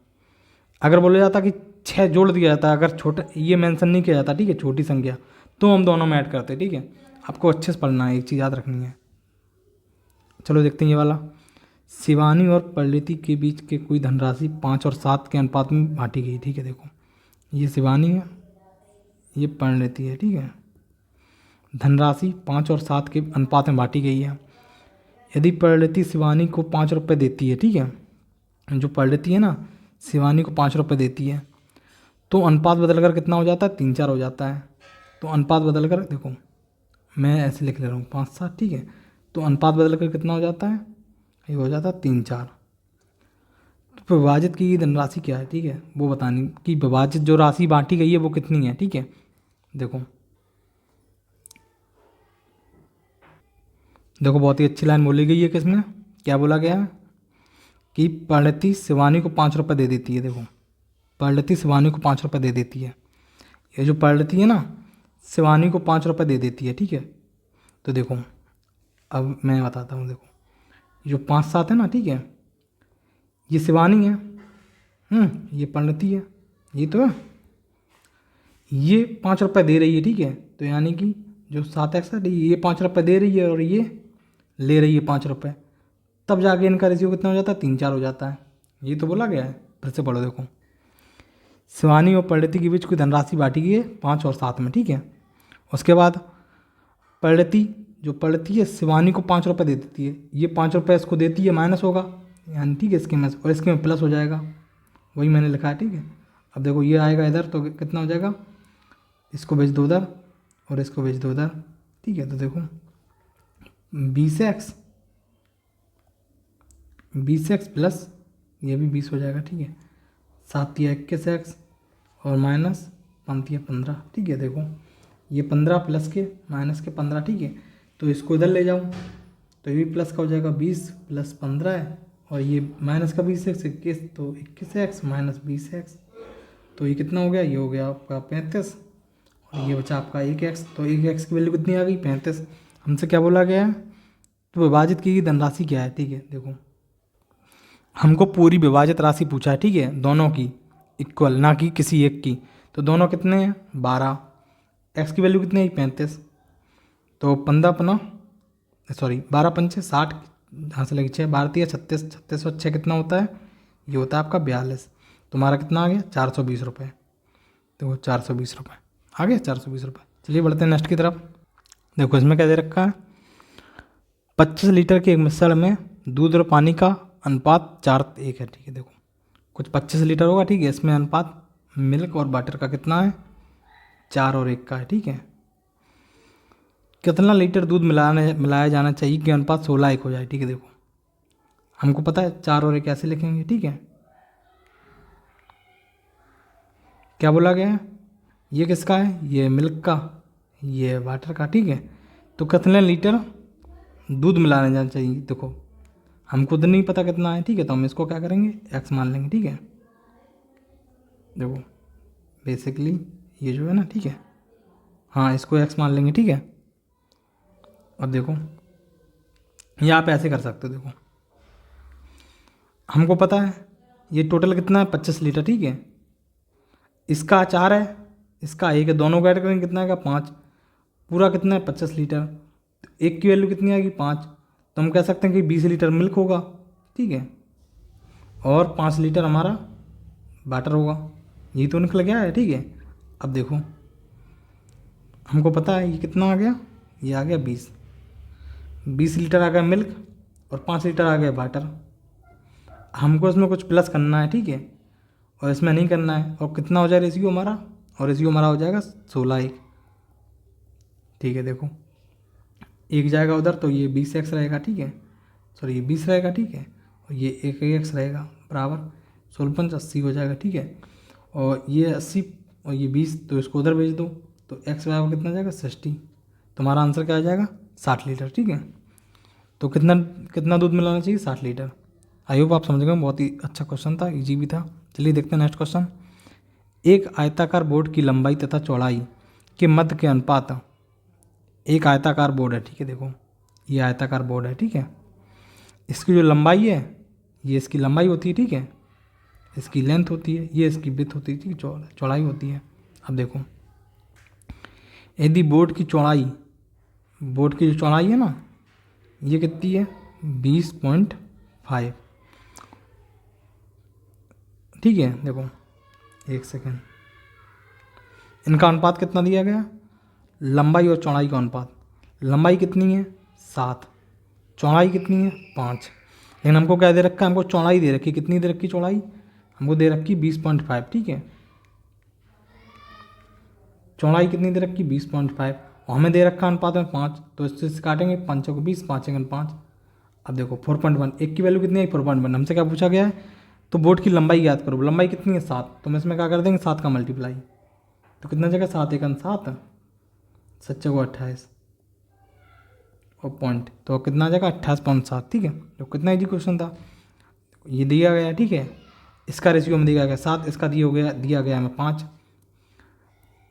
अगर बोला जाता कि 6 जोड़ दिया जाता, अगर छोटा ये मेंशन नहीं किया जाता, ठीक है, छोटी संख्या, तो हम दोनों में ऐड करते, ठीक है। आपको अच्छे से पढ़ना है, एक चीज़ याद रखनी है। चलो देखते हैं ये वाला, शिवानी और परिणीति के बीच के कोई धनराशि 5 और 7 के अनुपात में बांटी गई, ठीक है। देखो ये शिवानी है, ये परिणीति है, ठीक है। धनराशि 5 और 7 के अनुपात में बांटी गई है। यदि परिणीति शिवानी को 5 रुपये देती है, ठीक है, जो परिणीति है ना शिवानी को 5 रुपये देती है, तो अनुपात बदल कर कितना हो जाता है 3-4 हो जाता है। तो अनुपात बदल कर, देखो मैं ऐसे लिख ले रहा हूँ 5-7, ठीक है, तो अनुपात बदल कर कितना हो जाता है, ये हो जाता है 3-4। तो विभाजित की गई धनराशि क्या है, ठीक है, वो बतानी कि विभाजित जो राशि बांटी गई है वो कितनी है, ठीक है। देखो देखो बहुत ही अच्छी लाइन बोली गई है, किसमें क्या बोला गया है कि परिणीति शिवानी को 5 रुपये दे देती है। देखो परिणीति शिवानी को 5 रुपये दे देती है, ये जो परिणीति है ना शिवानी को 5 रुपये दे देती है, ठीक है। तो देखो अब मैं बताता हूँ, देखो जो 5-7 है ना, ठीक है, ये शिवानी है, ये परिणीति है, ये तो है, ये 5 रुपये दे रही है, ठीक है। तो यानी कि जो 7x है ये 5 रुपये दे रही है और ये ले रही है 5 रुपये, तब जाके इनका रेशियो कितना हो जाता है 3-4 हो जाता है। ये तो बोला गया है, फिर से पढ़ो। देखो शिवानी और परिणीति के बीच कोई धनराशि बांटी गई है 5 और 7 में, ठीक है। उसके बाद परिणीति जो परिणीति है शिवानी को 5 रुपये दे देती है, ये 5 रुपये इसको देती है, माइनस होगा यानी, ठीक है, इसके में, और इसके में प्लस हो जाएगा, वही मैंने लिखा है, ठीक है। अब देखो ये आएगा इधर, तो कितना हो जाएगा, इसको भेज दो उधर और इसको भेज दो उधर, ठीक है। तो देखो 20x प्लस ये भी 20 हो जाएगा, ठीक है। 7 या 21x और माइनस 5 या 15, ठीक है। देखो ये 15 प्लस के माइनस के 15, ठीक है। तो इसको इधर ले जाऊँ तो ये भी प्लस का हो जाएगा, 20 प्लस 15 है, और ये माइनस का 20x 21, तो 21x माइनस 20x, तो ये कितना हो गया, ये हो गया आपका 35, और ये बचा आपका 1x। तो 1x की वैल्यू कितनी आ गई 35। हमसे क्या बोला गया है, तो विभाजित की गई धनराशि क्या है, ठीक है। देखो हमको पूरी विभाजित राशि पूछा है, ठीक है, दोनों की इक्वल, ना कि किसी एक की। तो दोनों कितने हैं 12, x की वैल्यू कितनी है 35, तो 12 पंचे 60, यहाँ से लगी 6, 12 36, 36 और 6 कितना होता है, ये होता है आपका 42। तुम्हारा कितना आ गया 420 रुपये। देखो 420 रुपये आ गया, 420 रुपये। चलिए बढ़ते हैं नेक्स्ट की तरफ। देखो इसमें क्या दे रखा है, 25 लीटर के एक मिश्रण में दूध और पानी का अनुपात 4:1 है। ठीक है, देखो कुछ 25 लीटर होगा, ठीक है, इसमें अनुपात मिल्क और बटर का कितना है, 4:1 का है। ठीक है, कितना लीटर दूध मिलाया जाना चाहिए कि अनुपात 16:1 हो जाए। ठीक है, देखो हमको पता है 4:1 कैसे लिखेंगे। ठीक है, क्या बोला गया है, ये किसका है, ये मिल्क का, ये वाटर का। ठीक है, तो कितने लीटर दूध मिलाने जाना चाहिए, देखो हमको तो नहीं पता कितना है। ठीक है, तो हम इसको क्या करेंगे, एक्स मान लेंगे। ठीक है, देखो बेसिकली ये जो है ना, ठीक है, हाँ इसको एक्स मान लेंगे। ठीक है, अब देखो ये आप ऐसे कर सकते हो। देखो हमको पता है ये टोटल कितना है, 25 लीटर। ठीक है, इसका 4 है, इसका 1 है, दोनों को ऐड करेंगे कितना आएगा, 5। पूरा कितना है, 25 लीटर। तो एक की वैल्यू कितनी आएगी, 5। तो हम कह सकते हैं कि 20 लीटर मिल्क होगा। ठीक है, और 5 लीटर हमारा वाटर होगा। यही तो निकल गया है। ठीक है, अब देखो हमको पता है ये कितना आ गया, ये आ गया 20 लीटर आ गया मिल्क और 5 लीटर आ गया वाटर। हमको इसमें कुछ प्लस करना है। ठीक है, और इसमें नहीं करना है। और कितना हो जाए रेशियो हमारा, और रेशियो हमारा हो जाएगा 16:1। ठीक है, देखो एक जाएगा उधर तो ये 20x रहेगा। ठीक है, सॉरी ये 20 रहेगा। ठीक है, और ये 1x रहेगा, बराबर 16 80 हो जाएगा। ठीक है, और ये 80 और ये 20, तो इसको उधर भेज दो तो x बराबर कितना जाएगा, 60। तुम्हारा आंसर क्या आ जाएगा, 60 लीटर। ठीक है, तो कितना कितना दूध मिलाना चाहिए, 60 लीटर। आई होप आप समझ गए, बहुत ही अच्छा क्वेश्चन था, इजी भी था। चलिए देखते हैं नेक्स्ट क्वेश्चन। एक आयताकार बोर्ड की लंबाई तथा चौड़ाई के मध्य के अनुपात, एक आयताकार बोर्ड है। ठीक है, देखो ये आयताकार बोर्ड है। ठीक है, इसकी जो लंबाई है, ये इसकी लंबाई होती है। ठीक है, इसकी लेंथ होती है, ये इसकी विड्थ होती है, ठीक है, चौड़ाई होती है। अब देखो यदि बोर्ड की जो चौड़ाई है ना, ये कितनी है, 20.5। ठीक है, देखो एक सेकेंड, इनका अनुपात कितना दिया गया, लंबाई और चौड़ाई का अनुपात। लंबाई कितनी है, 7, चौड़ाई कितनी है, 5। लेकिन हमको क्या दे रखा है, हमको चौड़ाई दे रखी, कितनी दे रखी चौड़ाई, हमको दे रखी 20.5। ठीक है, चौड़ाई कितनी दे रखी, 20.5, और हमें दे रखा अनुपात में 5, तो इससे काटेंगे 5 को 20, 5 5। अब देखो 4.1, एक की वैल्यू कितनी है, 4.1। हमसे क्या पूछा गया है, तो बोर्ड की लंबाई याद करो। लंबाई कितनी है, 7, तो हम इसमें क्या कर देंगे, 7 का मल्टीप्लाई, तो कितना जगह 7 1 7, 7 को 28 और पॉइंट, तो कितना जगह 28.7। ठीक है, तो कितना इजी क्वेश्चन था, ये दिया गया है। ठीक है, इसका रेशियो हमें दिया गया 7, इसका दिया गया हमें 5,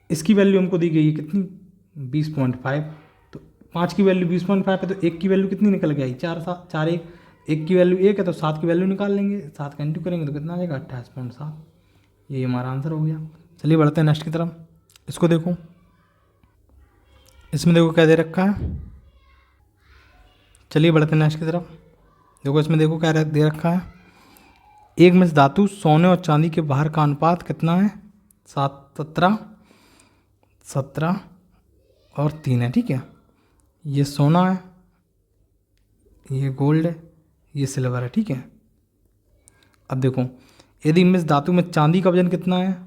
इसकी वैल्यू हमको दी गई है कितनी, 20.5। तो 5 की वैल्यू 20.5 है, तो 1 की वैल्यू कितनी निकल गई, 4 1 की वैल्यू 1 है, तो 7 की वैल्यू निकाल लेंगे, 7 का इंटू करेंगे तो कितना आ जाएगा, 28.7। ये हमारा आंसर हो गया। चलिए बढ़ते हैं नेक्स्ट की तरफ। इसको देखो, इसमें देखो क्या दे रखा है। चलिए बढ़ते हैं नेक्स्ट की तरफ। देखो इसमें देखो क्या दे रखा है, एक मिश्र धातु सोने और चांदी के बाहर का अनुपात कितना है, 17 और 3 है। ठीक है, ये सोना है, ये गोल्ड है, ये सिल्वर है। ठीक है, अब देखो यदि मिश्र धातु में चांदी का वजन कितना है,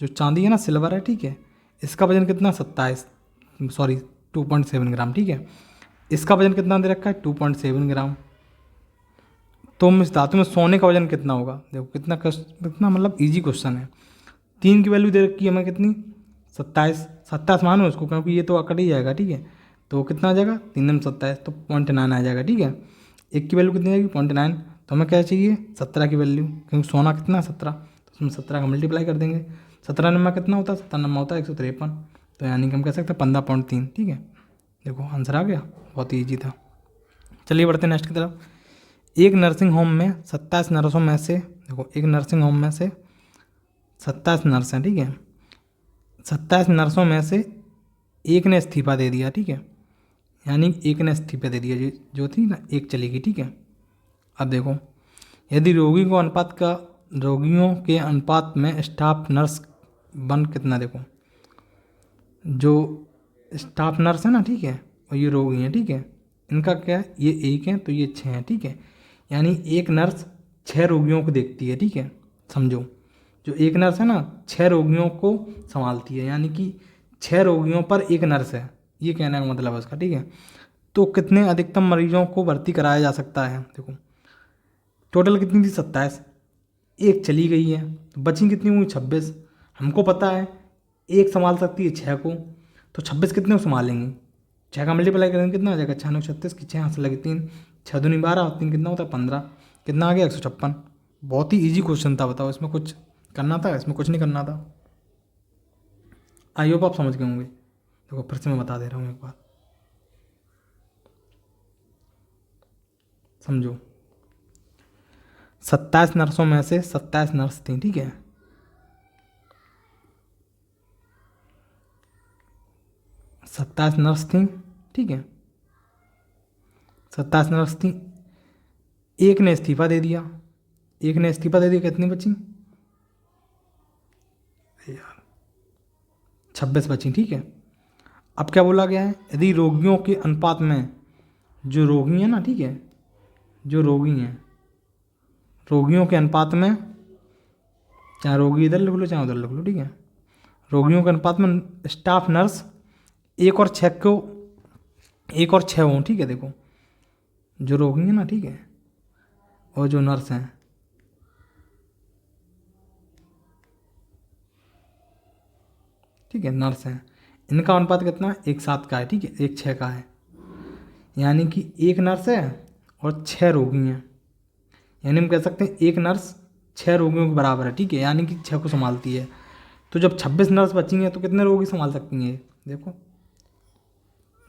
जो चांदी है ना, सिल्वर है। ठीक है, इसका वजन कितना, 2.7 ग्राम। ठीक है, इसका वजन कितना दे रखा है, 2.7 ग्राम। तो मिश्र धातु में सोने का वजन कितना होगा, देखो कितना मतलब इजी क्वेश्चन है। 3 की वैल्यू दे रखी है हमें कितनी, 27 मानो उसको, क्योंकि ये तो अकट ही जाएगा। ठीक है, तो कितना आ जाएगा, 3 27, तो 0.9 आ जाएगा। ठीक है, 1 की वैल्यू कितनी आएगी, 0.9, तो हमें क्या चाहिए, 17 की वैल्यू, क्योंकि सोना कितना है, 17, तो उसमें 17 का मल्टीप्लाई कर देंगे। 17 नंबर कितना होता है, 17 नंबर होता है 153, तो यानी कि हम कह सकते हैं 15.3। ठीक है, देखो आंसर आ गया, बहुत ही ईजी था। चलिए बढ़ते हैं नेक्स्ट की तरफ। एक नर्सिंग होम में 27 नर्सों में से, देखो एक नर्सिंग होम में से 27 नर्स हैं। ठीक है, 27 नर्सों में से एक ने इस्तीफा दे दिया। ठीक है, यानी एक ने इस्तीफा दे दिया, जो थी ना, एक चली गई। ठीक है, अब देखो यदि रोगी को अनुपात का रोगियों के अनुपात में स्टाफ नर्स बन कितना, देखो जो स्टाफ नर्स है ना, ठीक है, और ये रोगी हैं, ठीक है, इनका क्या है, ये 1 है तो ये 6 हैं, ठीक है, यानी एक नर्स 6 रोगियों को देखती है, ठीक है, समझो, जो एक नर्स है ना 6 रोगियों को संभालती है, यानी कि 6 रोगियों पर एक नर्स है, ये कहने का मतलब है उसका, ठीक है। तो कितने अधिकतम मरीजों को भर्ती कराया जा सकता है, देखो टोटल कितनी थी 27, एक चली गई है तो बची कितनी हुई 26। हमको पता है एक संभाल सकती है 6 को, तो 26 कितने को संभालेंगे, 6 का मल्टीप्लाई करेंगे कितना आ जाएगा, 6 9 36 की 6 हाथ से लगी 3, 6 दूनी 12 और 3 कितना होता है 15, कितना आ गया 156। बहुत ही ईजी क्वेश्चन था, बताओ इसमें कुछ करना था, इसमें कुछ नहीं करना था। आई होप आप समझ गए होंगे। देखो फिर से मैं बता दे रहा हूँ एक बार, समझो 27 नर्सों में से 27 नर्स थी, ठीक है, 27 नर्स थी, ठीक है, 27 नर्स थी, एक ने इस्तीफा दे दिया, एक ने इस्तीफा दे दिया, कितनी बची यार 26 बची, ठीक है। अब क्या बोला गया है, यदि रोगियों के अनुपात में जो रोगी हैं ना, ठीक है, जो रोगी हैं, रोगियों के अनुपात में, चाहे रोगी इधर लिख लो चाहे उधर लिख लो, ठीक है, रोगियों के अनुपात में स्टाफ नर्स 1 और 6 को 1 और 6 हों, ठीक है, देखो जो रोगी हैं ना, ठीक है, और जो नर्स हैं, ठीक है, नर्स हैं, इनका अनुपात कितना है 1:7 का है, ठीक है, 1:6 का है, यानी कि एक नर्स है और 6 रोगी हैं, यानी हम कह सकते हैं एक नर्स 6 रोगियों के बराबर है, ठीक है, यानी कि 6 को संभालती है। तो जब 26 नर्स बची हैं तो कितने रोगी संभाल सकती हैं, देखो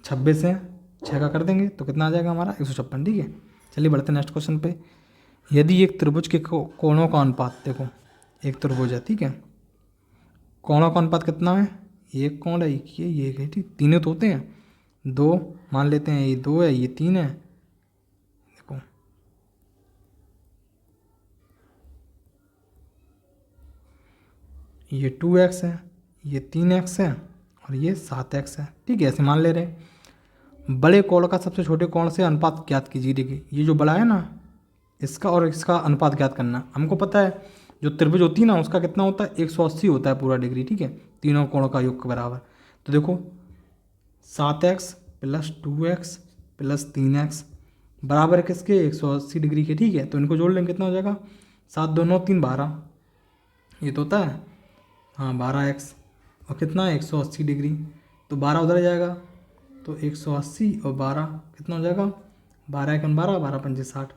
26 है, 6 का कर देंगे तो कितना आ जाएगा हमारा 156, ठीक है। चलिए बढ़ते हैं नेक्स्ट क्वेश्चन पे। यदि एक त्रिभुज के कोणों का अनुपात, देखो एक त्रिभुज है, ठीक है, कोणों का अनुपात कितना है, एक कोण है, एक ये है, ठीक, तीनों तो होते हैं, 2 मान लेते हैं, ये 2 है, ये 3 है, देखो ये 2x है, ये 3x है और ये 7x है, ठीक है, ऐसे मान ले रहे हैं। बड़े कोण का सबसे छोटे कोण से अनुपात ज्ञात कीजिए, देखिए ये जो बड़ा है ना, इसका और इसका अनुपात ज्ञात करना। हमको पता है जो त्रिभुज होती है ना उसका कितना होता है 180 होता है पूरा डिग्री, ठीक है, तीनों कोणों का योग के बराबर। तो देखो 7x + 2x + 3x बराबर किसके 180 डिग्री के, ठीक है, तो इनको जोड़ लेंगे कितना हो जाएगा 7 2 9 3 12, ये तो होता है हाँ 12x, और कितना है 180 डिग्री, तो 12 उधर जाएगा, तो 180 और 12 कितना हो जाएगा 12 × 12 12 × 5 60,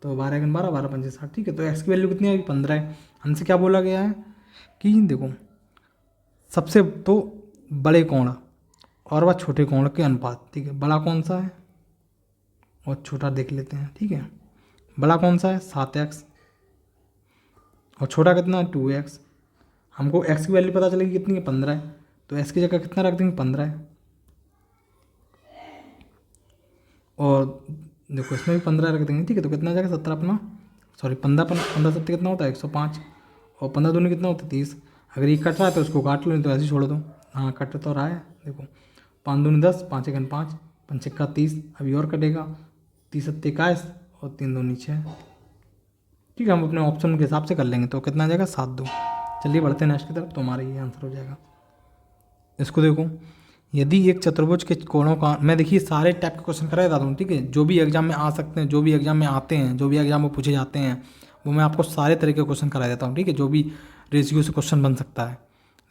तो 12 × 12 12 × 5 60, ठीक है। तो x की वैल्यू कितनी आएगी 15 है। हमसे क्या बोला गया है कि देखो सबसे तो बड़े कोण और वह छोटे कोण के अनुपात, ठीक है, बड़ा कौन सा है और छोटा देख लेते हैं, ठीक है, बड़ा कौन सा है 7x और छोटा कितना है 2x। हमको x की वैल्यू पता चलेगी कितनी है 15 है, तो x की जगह कितना रख देंगे 15 है, और देखो इसमें भी 15 रख देंगे, ठीक है, तो कितना आ जाएगा 17 अपना, सॉरी 15 15 7 कितना होता है 105, और 15 दूनी कितना होता है 30। अगर ये कट रहा है तो उसको काट लो, नहीं तो ऐसे ही छोड़ दो, हाँ कट तो रहा है, देखो 5 दूनी 10 5 1 5 5 1 30, अभी और कटेगा 30 7 21 और 3 दूनी 6, ठीक है, हम अपने ऑप्शन के हिसाब से कर लेंगे, तो कितना आ जाएगा 7 2। चलिए बढ़ते हैं नेक्स्ट की तरफ, तो हमारा ये आंसर हो जाएगा। इसको देखो, यदि एक चतुर्भुज के कोणों का, मैं देखिए सारे टाइप के क्वेश्चन करा देता हूँ, ठीक है, जो भी एग्जाम में आ सकते हैं, जो भी एग्जाम में आते हैं, जो भी एग्जाम में पूछे जाते हैं, वो मैं आपको सारे तरह के क्वेश्चन करा देता हूँ, ठीक है, जो भी रेशियो से क्वेश्चन बन सकता है।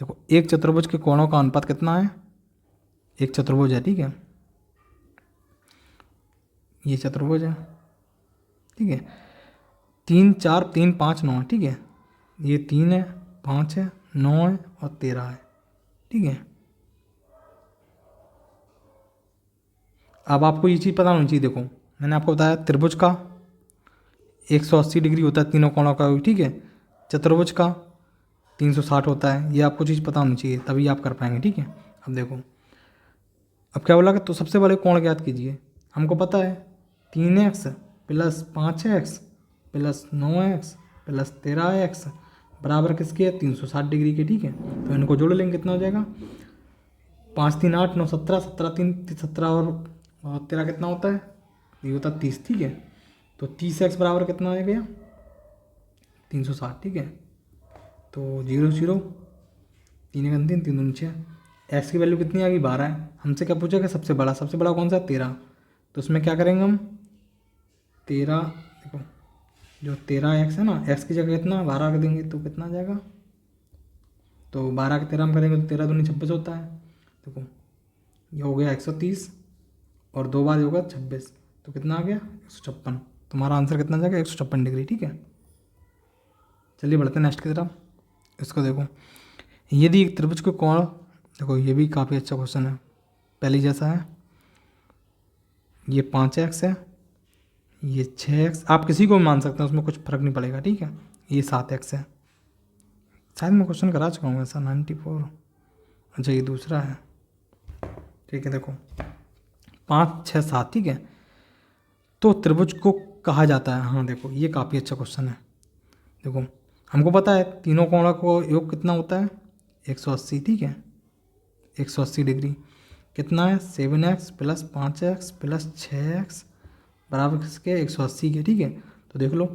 देखो एक चतुर्भुज के कोणों का अनुपात कितना है, एक चतुर्भुज है, ठीक है, ये चतुर्भुज है, ठीक है, 3 4 3 5 9, ठीक है, ये 3 है 5 है 9 है और 13 है, ठीक है। अब आपको ये चीज़ पता होनी चाहिए, देखो मैंने आपको बताया त्रिभुज का 180 डिग्री होता है तीनों कोणों का, ठीक है, चतुर्भुज का 360 होता है, ये आपको चीज़ पता होनी चाहिए, तभी आप कर पाएंगे, ठीक है। अब देखो अब क्या बोला, तो सबसे बड़े कोण ज्ञात कीजिए। हमको पता है 3x + 5x + 9x plus 13x बराबर किसके है 360 डिग्री के, ठीक है। तो इनको जोड़ लेंगे, कितना हो जाएगा 5 3 8 9 17, 17 3 17 और 13 कितना होता है, ये होता है 30, ठीक है। तो 30x बराबर कितना आ गया 360, ठीक है। तो 0 0 3 1 3 3 2 6, एक्स की वैल्यू कितनी आ गई 12 है। हमसे क्या पूछा कि सबसे बड़ा कौन सा 13, तो उसमें क्या करेंगे हम 13, देखो जो 13x है ना, x की जगह कितना 12 रख देंगे तो कितना आ जाएगा, तो 12 के 13 हम करेंगे तो 13 दूनी 26 होता है। देखो ये हो गया 130 और 2 बार होगा 26, तो कितना आ गया 156। तुम्हारा आंसर कितना आ जाएगा 156 डिग्री, ठीक है। चलिए बढ़ते हैं नेक्स्ट की तरफ। इसको देखो, यदि एक त्रिभुज को कोण, देखो ये भी काफ़ी अच्छा क्वेश्चन है, पहले जैसा है। ये 5x है, ये 6x, आप किसी को भी मान सकते हैं, उसमें कुछ फर्क नहीं पड़ेगा, ठीक है। ये 7x है, शायद मैं क्वेश्चन करा चुका हूँ ऐसा 94। अच्छा ये दूसरा है, ठीक है। देखो 5 6 7, ठीक है। तो त्रिभुज को कहा जाता है, हाँ देखो ये काफ़ी अच्छा क्वेश्चन है। देखो हमको पता है तीनों कोणों को योग कितना होता है 180, ठीक है। 180 डिग्री कितना है 7x plus 5x plus 6x बराबर किसके 180 के, ठीक है। तो देख लो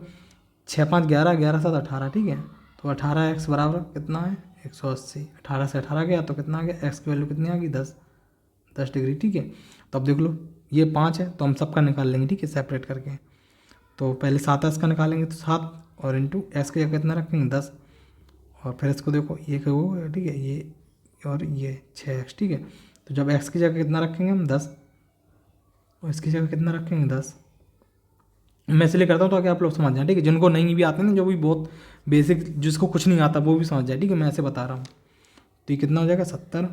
6 5 11, 11 7 18, ठीक है। तो 18x बराबर कितना है 180, 18 से 18 गया तो कितना आ गया, x की वैल्यू कितनी आ गई 10 डिग्री, ठीक है। तो अब देख लो ये 5 है तो हम सबका निकाल लेंगे, ठीक है, सेपरेट करके। तो पहले 7x का निकालेंगे तो 7 और इंटू एक्स की जगह कितना रखेंगे 10, और फिर इसको देखो ये क्या वो, ठीक है, ये और ये 6x, ठीक है। तो जब x की जगह कितना रखेंगे हम 10 और इसकी जगह कितना रखेंगे 10, मैं इसलिए करता हूँ ताकि आप लोग समझ जाएं, ठीक है। जिनको नहीं भी आते ना, जो भी बहुत बेसिक, जिसको कुछ नहीं आता वो भी समझ जाए, ठीक है। मैं ऐसे बता रहा हूँ। तो ये कितना हो जाएगा 70,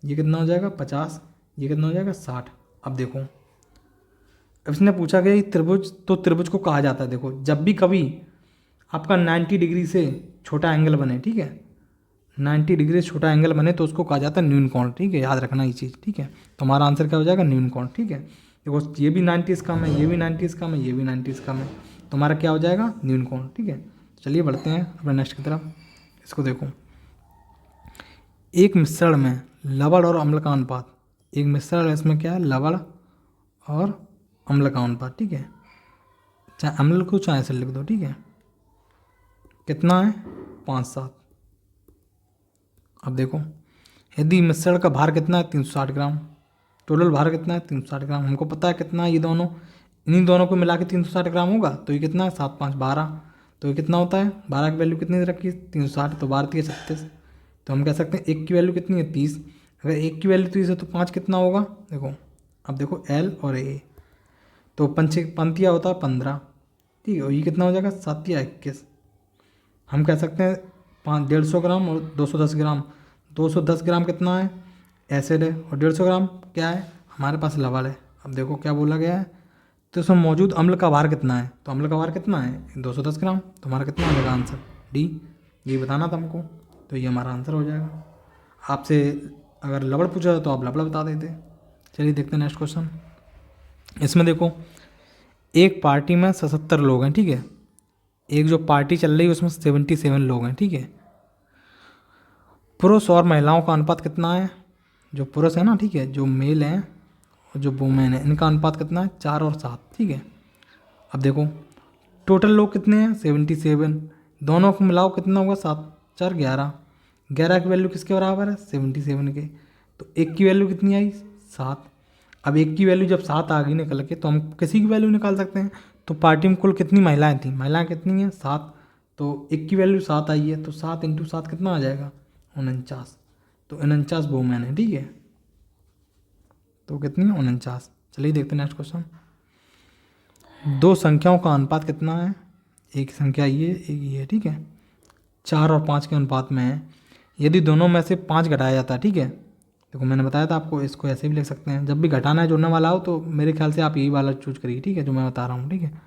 ये कितना हो जाएगा 50, ये कितना हो जाएगा 60। अब देखो अब इसने पूछा कि त्रिभुज, तो त्रिभुज को कहा जाता है, देखो जब भी कभी आपका 90 डिग्री से छोटा एंगल बने, ठीक है, 90 डिग्री से छोटा एंगल बने तो उसको कहा जाता है न्यून कोण, ठीक है। याद रखना ये चीज़, ठीक है। तो हमारा आंसर क्या हो जाएगा न्यून कोण, ठीक है। देखो ये भी 90 से कम है, ये भी 90 से कम है, ये भी 90 से कम है, तो हमारा क्या हो जाएगा न्यून कोण, ठीक है। चलिए बढ़ते हैं अपने नेक्स्ट की तरफ। इसको देखो, एक मिश्रण में लवण और अम्ल का अनुपात, एक मिश्रण है इसमें क्या है लवण और अम्ल का अनुपात, ठीक है। चाहे अम्ल को चाहे से लिख दो, ठीक है। कितना है 5 7। अब देखो यदि मिश्रण का भार कितना है 360 ग्राम, टोटल भार कितना है 360 ग्राम, हमको पता है कितना है ये दोनों, इन्हीं दोनों को मिला के 360 ग्राम होगा। तो ये कितना है 7 5 12, तो ये कितना होता है 12 की वैल्यू कितनी रखी 360, तो 12 3 36। तो हम कह सकते हैं एक की वैल्यू कितनी है 30, अगर एक की वैल्यू 30 है तो 5 कितना होगा, देखो अब देखो L और A, तो पंथिया होता है 15, ठीक है। और ये कितना हो जाएगा 7 या 21। हम कह सकते हैं 150 ग्राम और 210 ग्राम, 210 ग्राम कितना है एसिड है और 150 ग्राम क्या है हमारे पास लवण है। अब देखो क्या बोला गया है, तो इसमें मौजूद अम्ल का भार कितना है, तो अम्ल का भार कितना है 210 ग्राम, तो हमारा कितना हो जाएगा आंसर डी, ये बताना था हमको, तो ये हमारा आंसर हो जाएगा। आपसे अगर लवण पूछा तो आप लवण बता देते। चलिए देखते हैं नेक्स्ट क्वेश्चन। इसमें देखो एक पार्टी में 77 लोग हैं, ठीक है। एक जो पार्टी चल रही है उसमें 77 लोग हैं, ठीक है। पुरुष और महिलाओं का अनुपात कितना है, जो पुरुष है ना, ठीक है, जो मेल हैं और जो वुमेन है, इनका अनुपात कितना है 4 और 7, ठीक है। अब देखो टोटल लोग कितने हैं 77, दोनों को मिलाओ कितना होगा 7 4 11, 11 की वैल्यू किसके बराबर है 77 के, तो एक की वैल्यू कितनी आई 7। अब एक की वैल्यू जब 7 आ गई निकल के तो हम किसी की वैल्यू निकाल सकते हैं। तो पार्टी में कुल कितनी महिलाएं थी, महिलाएं कितनी हैं 7, तो एक की वैल्यू 7 आई है, तो 7 इंटू 7 कितना आ जाएगा 49, तो 49 वुमेन है, ठीक है। तो कितनी है 49। चलिए देखते हैं नेक्स्ट क्वेश्चन। दो संख्याओं का अनुपात कितना है, एक संख्या ये एक ये, ठीक है, 4 और 5 के अनुपात में है। यदि दोनों में से 5 घटाया जाता है, ठीक है, देखो मैंने बताया था आपको, इसको ऐसे भी लिख सकते हैं, जब भी घटाना है जोड़ने वाला हो तो मेरे ख्याल से आप यही वाला चूज करिए, ठीक है, जो मैं बता रहा हूँ, ठीक है।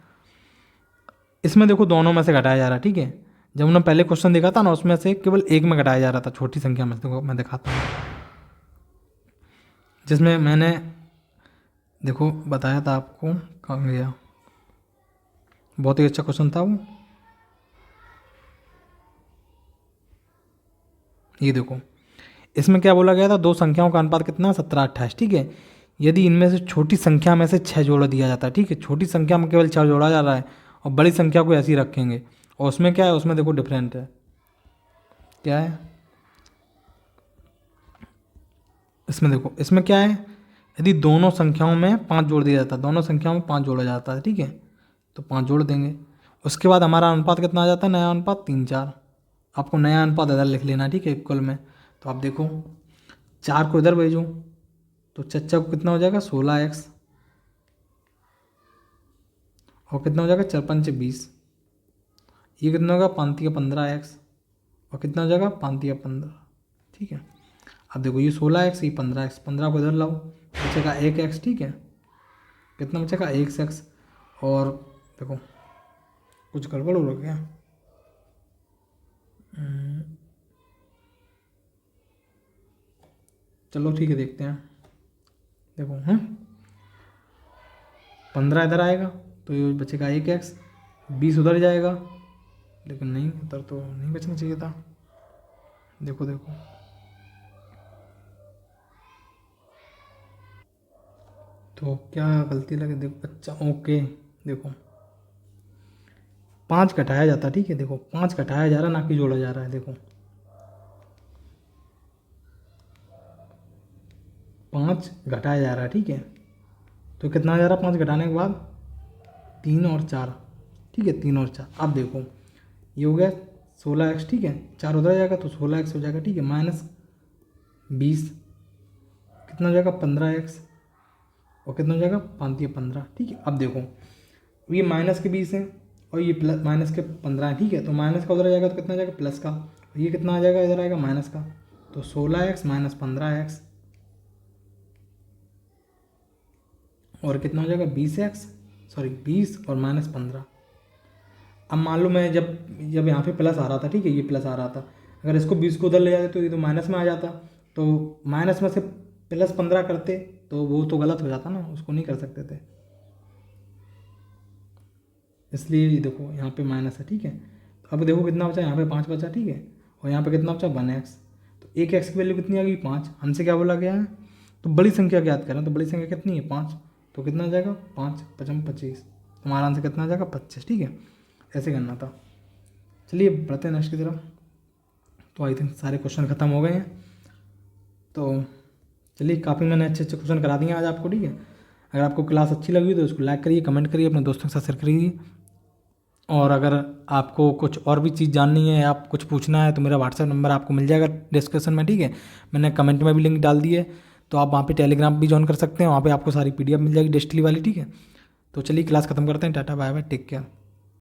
इसमें देखो दोनों में से घटाया जा रहा है, ठीक है। जब हमने पहले क्वेश्चन देखा था ना उसमें से केवल एक में घटाया जा रहा था, छोटी संख्या में, देखो मैं दिखाता हूँ, जिसमें मैंने देखो बताया था आपको, कहाँ गया, बहुत ही अच्छा क्वेश्चन था वो, ये देखो, इसमें क्या बोला गया था, दो संख्याओं का अनुपात कितना, 17-28, ठीक है। यदि इनमें से छोटी संख्या में से 6 जोड़ दिया जाता है, ठीक है, छोटी संख्या में केवल 6 जोड़ा जा रहा है और बड़ी संख्या को ऐसे ही रखेंगे, और उसमें क्या है, उसमें देखो डिफरेंट है, क्या है इसमें देखो, इसमें क्या है, यदि दोनों संख्याओं में 5 जोड़ दिया जाता है, दोनों संख्याओं में 5 जोड़ा जाता है, ठीक है, तो 5 जोड़ देंगे। उसके बाद हमारा अनुपात कितना आ जाता है, नया अनुपात 3-4। आपको नया अनुपात इधर लिख लेना, ठीक है, इक्वल में। तो आप देखो 4 को इधर भेजो तो चच्चा को कितना हो जाएगा, 16x, और कितना हो जाएगा, 4×5 = 20। ये कितना होगा, 5×3 = 15x, और कितना हो जाएगा, 5×3 = 15, ठीक है। अब देखो ये 16x, ये 15x, 15 को इधर लाओ, बचेगा 1x, ठीक है, कितना बचेगा, 1x। और देखो कुछ गड़बड़ हो रहा क्या, चलो ठीक है, देखते हैं। देखो 15 इधर आएगा तो ये बचेगा 1x, 20 उधर जाएगा, लेकिन नहीं, उधर तो नहीं बचना चाहिए था। देखो देखो, तो क्या गलती लगे, देखो, अच्छा ओके, देखो 5 घटाया जाता है, ठीक है, देखो 5 घटाया जा रहा है, ना कि जोड़ा जा रहा है। देखो 5 घटाया जा रहा है, ठीक है, तो कितना आ जा रहा है 5 घटाने के बाद, 3 और 4, ठीक है, 3 और 4। अब देखो ये हो गया 16x, ठीक है, 4 उधर जाएगा तो 16x हो जाएगा, ठीक है, -20, कितना हो जाएगा, 15x, और कितना हो जाएगा, 5×3 = 15, ठीक है। अब देखो ये माइनस के 20 है और ये प्लस माइनस के 15 है, ठीक है, तो माइनस का उधर जाएगा तो कितना जाएगा, प्लस का, और ये कितना आ जाएगा, इधर आएगा माइनस का, तो 16x - 15x, और कितना हो जाएगा, 20x, सॉरी 20 और -15। अब मान लो मैं जब यहाँ पे प्लस आ रहा था, ठीक है, ये प्लस आ रहा था, अगर इसको 20 को उधर ले जाते तो ये तो माइनस में आ जाता, तो माइनस में से +15 करते तो वो तो गलत हो जाता ना, उसको नहीं कर सकते थे, इसलिए देखो यहाँ पे माइनस है, ठीक है। तो अब देखो कितना बचा, यहाँ पे 5 बचा, ठीक है, और यहाँ पे कितना बचा, 1x। तो 1x की वैल्यू कितनी आ गई, 5। हमसे क्या बोला गया है, तो बड़ी संख्या ज्ञात करें, तो बड़ी संख्या कितनी है, 5, तो कितना आ जाएगा, 5×5 = 25, हमारा आंसर कितना आ जाएगा, 25, ठीक है, ऐसे करना था। चलिए बढ़ते हैं नेक्स्ट की तरफ। तो आई थिंक सारे क्वेश्चन ख़त्म हो गए हैं, तो चलिए काफ़ी मैंने अच्छे अच्छे क्वेश्चन करा दिए आज आपको, ठीक है। अगर आपको क्लास अच्छी लगी तो उसको लाइक करिए, कमेंट करिए, अपने दोस्तों के साथ शेयर करिए, और अगर आपको कुछ और भी चीज़ जाननी है, आप कुछ पूछना है, तो मेरा व्हाट्सएप नंबर आपको मिल जाएगा डिस्क्रिप्शन में, ठीक है, मैंने कमेंट में भी लिंक डाल दी है, तो आप वहाँ पे टेलीग्राम भी ज्वाइन कर सकते हैं, वहाँ पे आपको सारी PDF मिल जाएगी डिस्टली वाली, ठीक है। तो चलिए क्लास खत्म करते हैं, टाटा बाय बाय, टेक केयर।